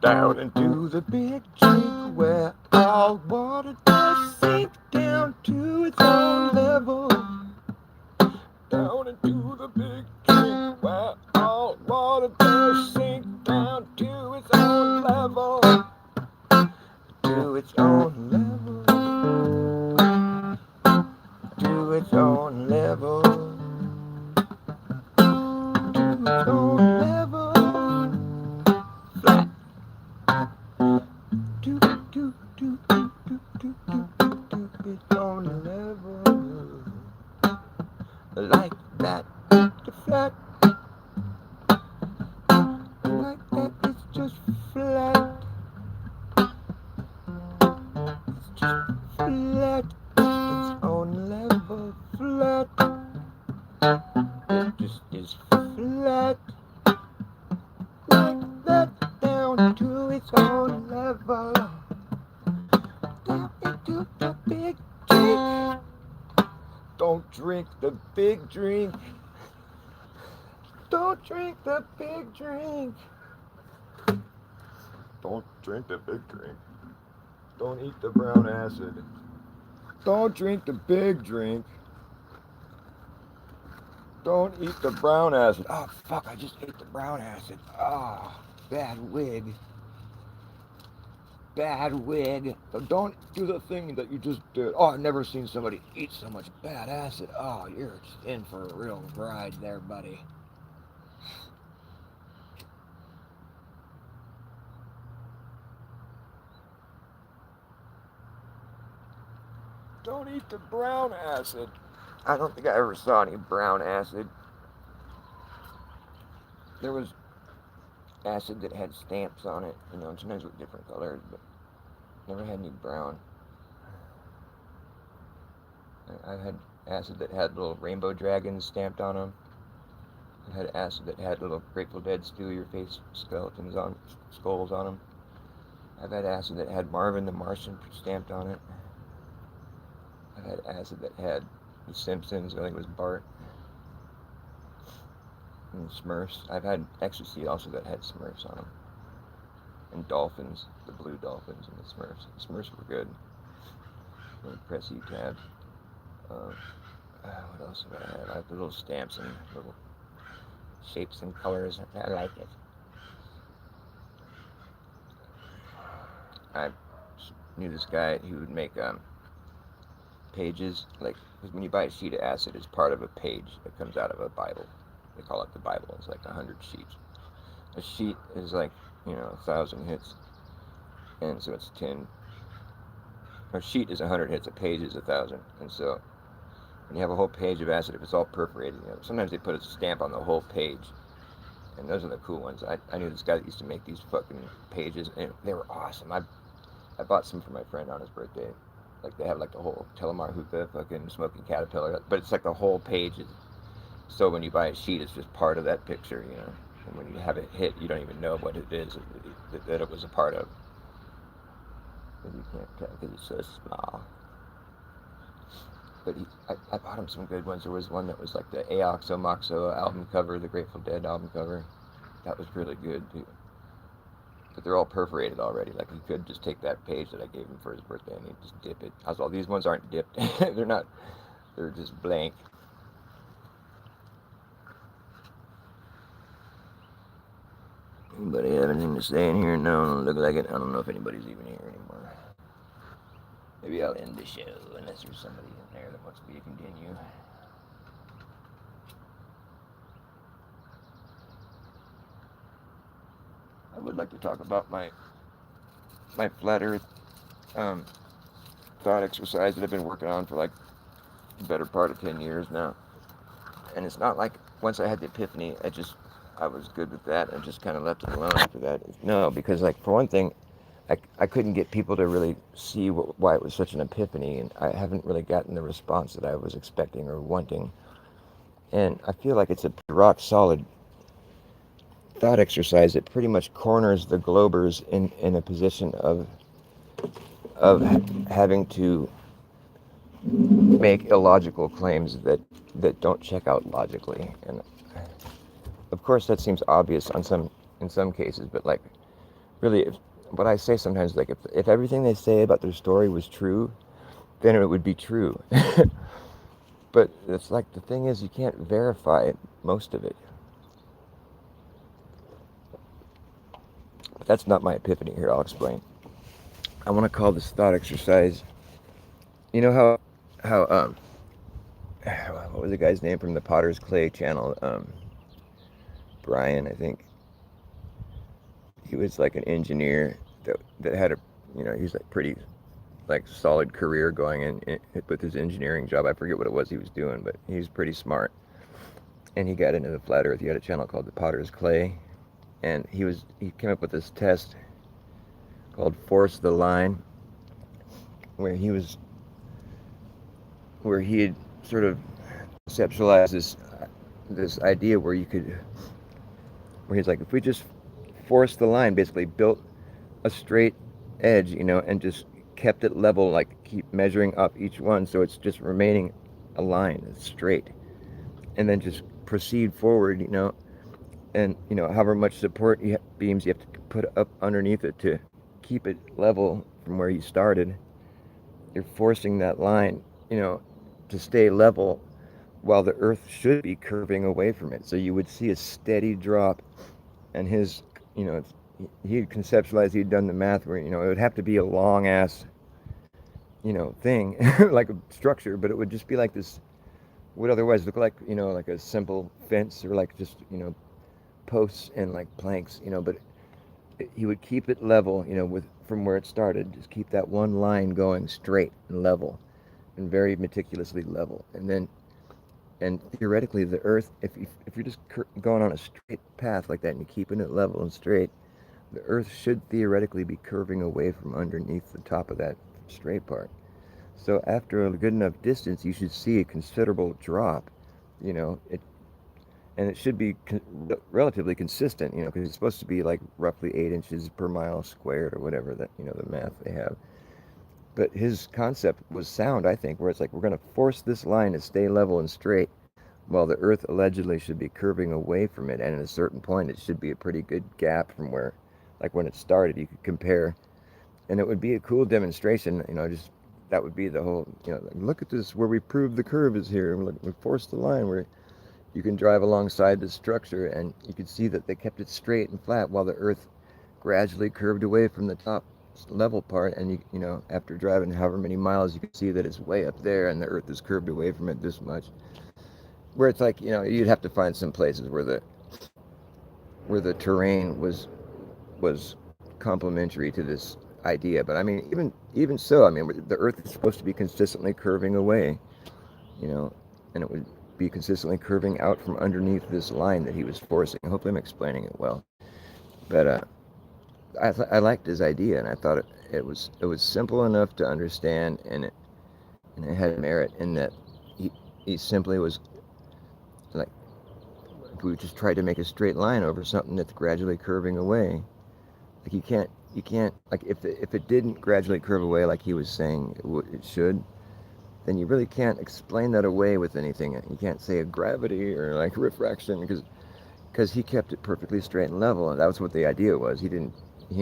Down into the big drink where all water does sink down to its own level. Down into the big drink where all water does sink down to its own level. To its own level. To its own level. To its own level. Flat. Do its own level. Like that, the flat. Like that, it's just flat. It's just flat. Its own level, flat. It just is flat. Like that, down to to its own level. Down into the big drink. Don't drink the big drink. Don't drink the big drink. Don't drink the big drink. Don't eat the brown acid. Don't drink the big drink. Don't eat the brown acid. Oh, fuck, I just ate the brown acid. Oh, bad wig. Bad wig. So don't do the thing that you just did. Oh, I've never seen somebody eat so much bad acid. Oh, you're just in for a real ride there, buddy. Don't eat the brown acid. I don't think I ever saw any brown acid. There was acid that had stamps on it, you know, and sometimes with different colors, but never had any brown. I've had acid that had little rainbow dragons stamped on them. I've had acid that had little Grateful Dead steal your face skulls on them. I've had acid that had Marvin the Martian stamped on it. I've had acid that had The Simpsons, I think it was Bart, and Smurfs. I've had ecstasy also that had Smurfs on them. And dolphins, the blue dolphins and the Smurfs. The Smurfs were good. Press E tab. What else have I had? I have the little stamps and little shapes and colors. I like it. I knew this guy who would make pages, like, because when you buy a sheet of acid, it's part of a page that comes out of a Bible. They call it the Bible. It's like 100 sheets. A sheet is like, 1,000 hits, and so it's 10. A sheet is 100 hits. A page is 1,000, and so when you have a whole page of acid, if it's all perforated, sometimes they put a stamp on the whole page, and those are the cool ones. I knew this guy that used to make these fucking pages, and they were awesome. I bought some for my friend on his birthday. Like, they have like the whole Telemar Hookah fucking smoking caterpillar, but it's like the whole page. So when you buy a sheet, it's just part of that picture, And when you have it hit, you don't even know what it is that it was a part of. But you can't tell because it's so small. But I bought him some good ones. There was one that was like the Aoxo Moxo album cover, the Grateful Dead album cover. That was really good too. But they're all perforated already. Like, he could just take that page that I gave him for his birthday and he'd just dip it. Also, these ones aren't dipped. They're just blank. Anybody have anything to say in here? No, don't look like it. I don't know if anybody's even here anymore. Maybe I'll end the show unless there's somebody in there that wants me to continue. I would like to talk about my flat earth thought exercise that I've been working on for like the better part of 10 years now. And it's not like once I had the epiphany, I was good with that and just kind of left it alone after that. No, because like, for one thing, I couldn't get people to really see why it was such an epiphany, and I haven't really gotten the response that I was expecting or wanting. And I feel like it's a rock solid thought exercise that pretty much corners the Globers in a position of having to make illogical claims that don't check out logically. And of course that seems obvious in some cases, but like, really, what I say sometimes, like, if everything they say about their story was true, then it would be true. But it's like, the thing is, you can't verify most of it. But that's not my epiphany here. I'll explain. I want to call this thought exercise, you know how what was the guy's name from the Potter's Clay channel? Brian, I think. He was like an engineer that had a, he's like pretty like solid career going in with his engineering job. I forget what it was he was doing, but he was pretty smart. And he got into the flat earth. He had a channel called the Potter's Clay, and he came up with this test called Force the Line, where he had sort of conceptualized this idea where he's like, if we just force the line, basically built a straight edge, and just kept it level, like keep measuring up each one, so it's just remaining a line that's straight, and then just proceed forward, and however much support beams you have to put up underneath it to keep it level from where you started. You're forcing that line, to stay level while the Earth should be curving away from it. So you would see a steady drop, and he had conceptualized, he'd done the math where, it would have to be a long ass, thing, like a structure, but it would just be like this, would otherwise look like, like a simple fence, or like just, posts and like planks, but he would keep it level, with from where it started, just keep that one line going straight and level and very meticulously level. And theoretically, the Earth, if you're just going on a straight path like that and you're keeping it level and straight, the Earth should theoretically be curving away from underneath the top of that straight part. So after a good enough distance, you should see a considerable drop, and it should be relatively consistent, because it's supposed to be like roughly 8 inches per mile squared or whatever that, the math they have. But his concept was sound, I think, where it's like, we're going to force this line to stay level and straight while the Earth allegedly should be curving away from it. And at a certain point, it should be a pretty good gap from where, like when it started, you could compare. And it would be a cool demonstration, just that would be the whole, like, look at this, where we prove the curve is here. We forced the line where you can drive alongside the structure, and you could see that they kept it straight and flat while the Earth gradually curved away from the top level part. And after driving however many miles, you can see that it's way up there, and the Earth is curved away from it this much. Where it's like, you'd have to find some places where the terrain was complementary to this idea. But I mean, even so, I mean, the Earth is supposed to be consistently curving away, and it would be consistently curving out from underneath this line that he was forcing. Hopefully I'm explaining it well. But I liked his idea, and I thought it was simple enough to understand, and it had merit in that he simply was like, if we just tried to make a straight line over something that's gradually curving away, like you can't like, if it didn't gradually curve away like he was saying it should, then you really can't explain that away with anything. You can't say a gravity or like refraction, because he kept it perfectly straight and level, and that was what the idea was. He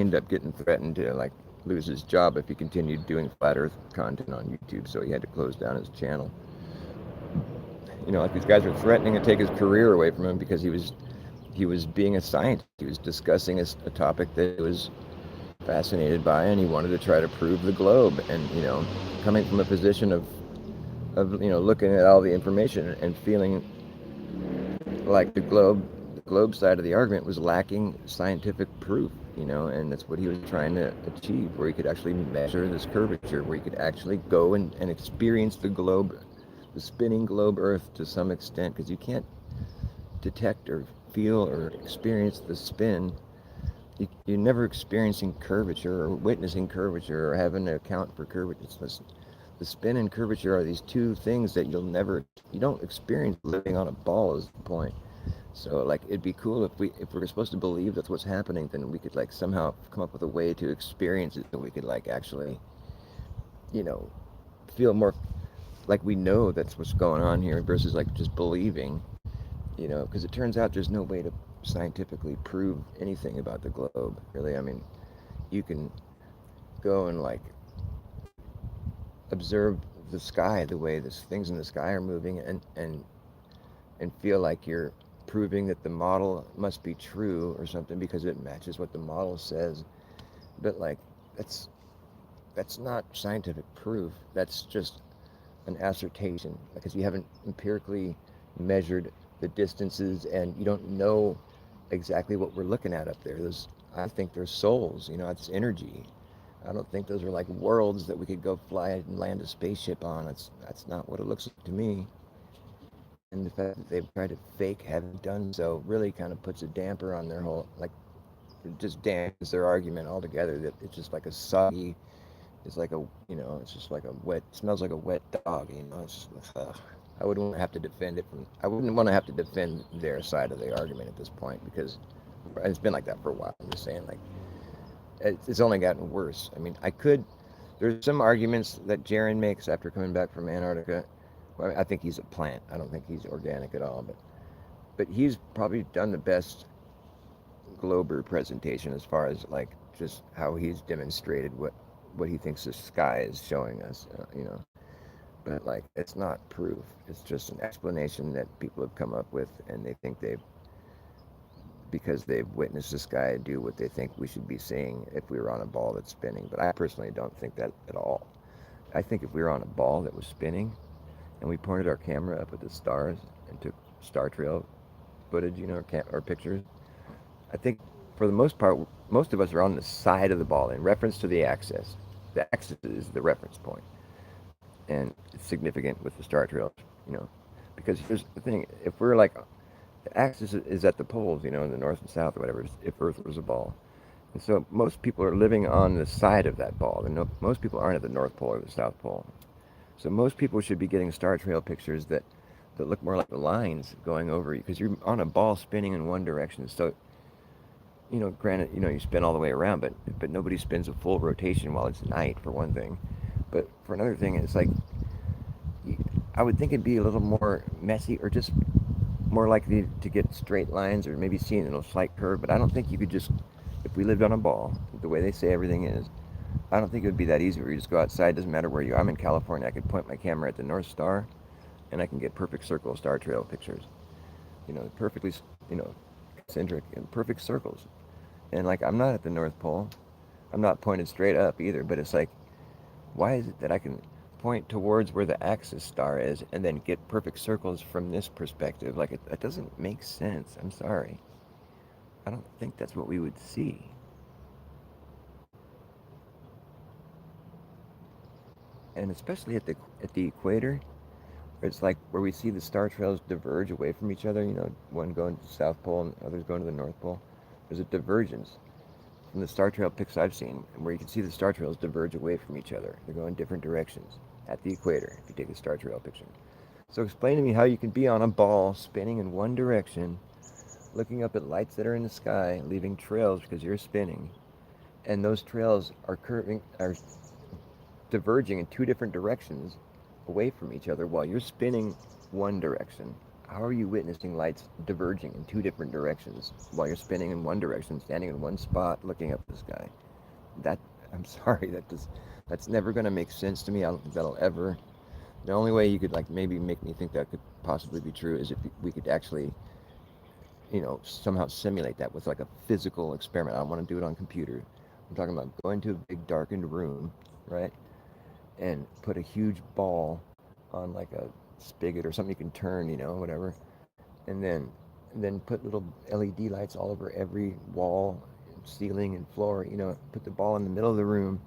ended up getting threatened to like lose his job if he continued doing flat Earth content on YouTube, so he had to close down his channel. Like these guys were threatening to take his career away from him because he was being a scientist. He was discussing a topic that he was fascinated by, and he wanted to try to prove the globe. And coming from a position of looking at all the information and feeling like the globe side of the argument was lacking scientific proof, and that's what he was trying to achieve, where he could actually measure this curvature, where he could actually go and experience the globe, the spinning globe Earth, to some extent, because you can't detect or feel or experience the spin. You're never experiencing curvature or witnessing curvature or having to account for curvature. The spin and curvature are these two things that you don't experience living on a ball, is the point. So like, it'd be cool if we're supposed to believe that's what's happening, then we could like somehow come up with a way to experience it, so we could like actually, feel more like we know that's what's going on here, versus like just believing, because it turns out there's no way to scientifically prove anything about the globe, really. I mean, you can go and like observe the sky, the way things in the sky are moving, and feel like you're proving that the model must be true or something because it matches what the model says. But like, that's not scientific proof. That's just an assertion, because you haven't empirically measured the distances, and you don't know exactly what we're looking at up there. I think they're souls, it's energy. I don't think those are like worlds that we could go fly and land a spaceship on. That's not what it looks like to me. And the fact that they've tried to fake having done so really kind of puts a damper on their whole, like, it just dampens their argument altogether, that it's just like a soggy, it's like it's just like smells like a wet dog, I wouldn't want to have to defend it I wouldn't want to have to defend their side of the argument at this point, because it's been like that for a while. I'm just saying, like, It's only gotten worse. I mean, there's some arguments that Jaron makes after coming back from Antarctica. Well, I think he's a plant. I don't think he's organic at all, but he's probably done the best Glober presentation as far as like just how he's demonstrated what he thinks the sky is showing us, But like, it's not proof. It's just an explanation that people have come up with, and they think because they've witnessed the sky do what they think we should be seeing if we were on a ball that's spinning. But I personally don't think that at all. I think if we were on a ball that was spinning, and we pointed our camera up at the stars and took star trail footage, or pictures, I think for the most part, most of us are on the side of the ball in reference to the axis. The axis is the reference point, and it's significant with the star trails, because here's the thing: if we're like, the axis is at the poles, in the north and south or whatever, if Earth was a ball. And so most people are living on the side of that ball, and most people aren't at the North Pole or the South Pole. So most people should be getting star trail pictures that look more like the lines going over you, because you're on a ball spinning in one direction. So, granted, you spin all the way around, but nobody spins a full rotation while it's night, for one thing. But for another thing, it's like, I would think it'd be a little more messy, or just more likely to get straight lines, or maybe seeing a slight curve. But I don't think you could just, if we lived on a ball, the way they say everything is, I don't think it would be that easy where you just go outside. Doesn't matter where you are. I'm in California. I could point my camera at the North Star, and I can get perfect circle star trail pictures. Perfectly, concentric and perfect circles. And like, I'm not at the North Pole. I'm not pointed straight up either. But it's like, why is it that I can point towards where the axis star is and then get perfect circles from this perspective? Like, it doesn't make sense. I'm sorry. I don't think that's what we would see. And especially at the equator, it's like where we see the star trails diverge away from each other, one going to the South Pole and others going to the North Pole. There's a divergence from the star trail pics I've seen, where you can see the star trails diverge away from each other. They're going different directions at the equator if you take a star trail picture. So explain to me how you can be on a ball spinning in one direction, looking up at lights that are in the sky, leaving trails because you're spinning, and those trails are diverging in two different directions away from each other while you're spinning one direction. How are you witnessing lights diverging in two different directions while you're spinning in one direction, standing in one spot, looking up at the sky? I'm sorry, that's never going to make sense to me. I don't think that'll ever. The only way you could maybe make me think that could possibly be true is if we could actually, somehow simulate that with a physical experiment. I don't want to do it on computer. I'm talking about going to a big darkened room, right? And put a huge ball on a spigot or something you can turn, whatever, and then put little LED lights all over every wall, ceiling, and floor. Put the ball in the middle of the room.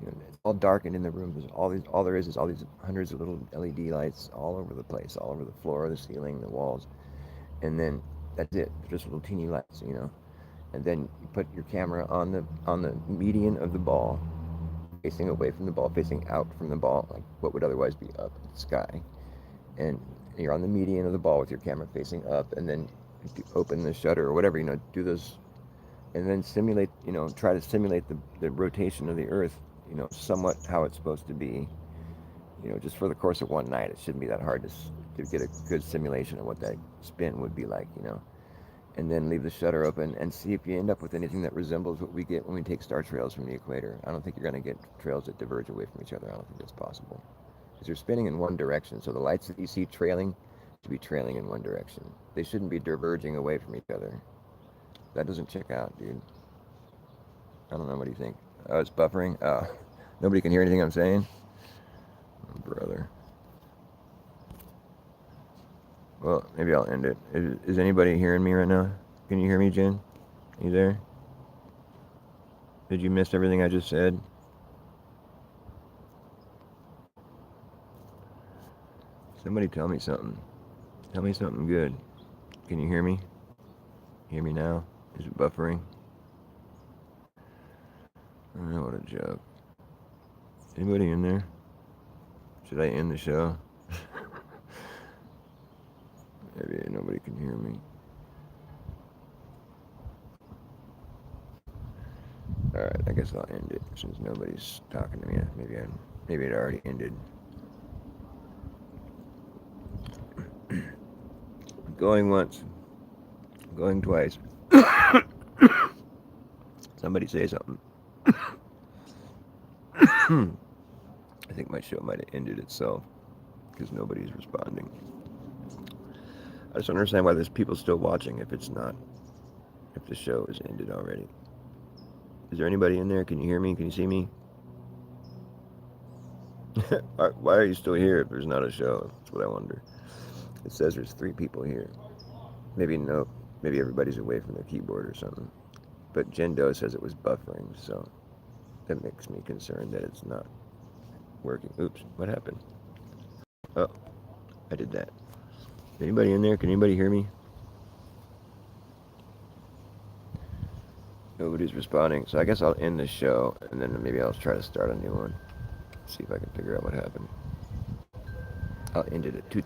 It's all darkened in the room. There's all there is all these hundreds of little LED lights all over the place, all over the floor, the ceiling, the walls, and then that's it. Just little teeny lights, And then you put your camera on the median of the ball, facing away from the ball, facing out from the ball, like what would otherwise be up in the sky. And you're on the median of the ball with your camera facing up, and then you open the shutter or whatever, do those, and then try to simulate the rotation of the Earth, somewhat how it's supposed to be, just for the course of one night. It shouldn't be that hard to get a good simulation of what that spin would be like, and then leave the shutter open and see if you end up with anything that resembles what we get when we take star trails from the equator. I don't think you're going to get trails that diverge away from each other. I don't think that's possible, because you're spinning in one direction. So the lights that you see trailing should be trailing in one direction. They shouldn't be diverging away from each other. That doesn't check out, dude. I don't know. What do you think? Oh, it's buffering. Oh, nobody can hear anything I'm saying? Oh, brother. Well, maybe I'll end it. Is anybody hearing me right now? Can you hear me, Jen? You there? Did you miss everything I just said? Somebody tell me something. Tell me something good. Can you hear me? Hear me now? Is it buffering? Oh, what a joke. Anybody in there? Should I end the show? Maybe nobody can hear me. Alright, I guess I'll end it since nobody's talking to me. Maybe it already ended. Going once. Going twice. Somebody say something. I think my show might have ended itself because nobody's responding. I just don't understand why there's people still watching if the show is ended already. Is there anybody in there? Can you hear me? Can you see me? Why are you still here if there's not a show? That's what I wonder. It says there's 3 people here. Maybe everybody's away from their keyboard or something. But Jen Doe says it was buffering, so that makes me concerned that it's not working. Oops, what happened? Oh, I did that. Anybody in there? Can anybody hear me? Nobody's responding, so I guess I'll end the show, and then maybe I'll try to start a new one. See if I can figure out what happened. I'll end it at 2.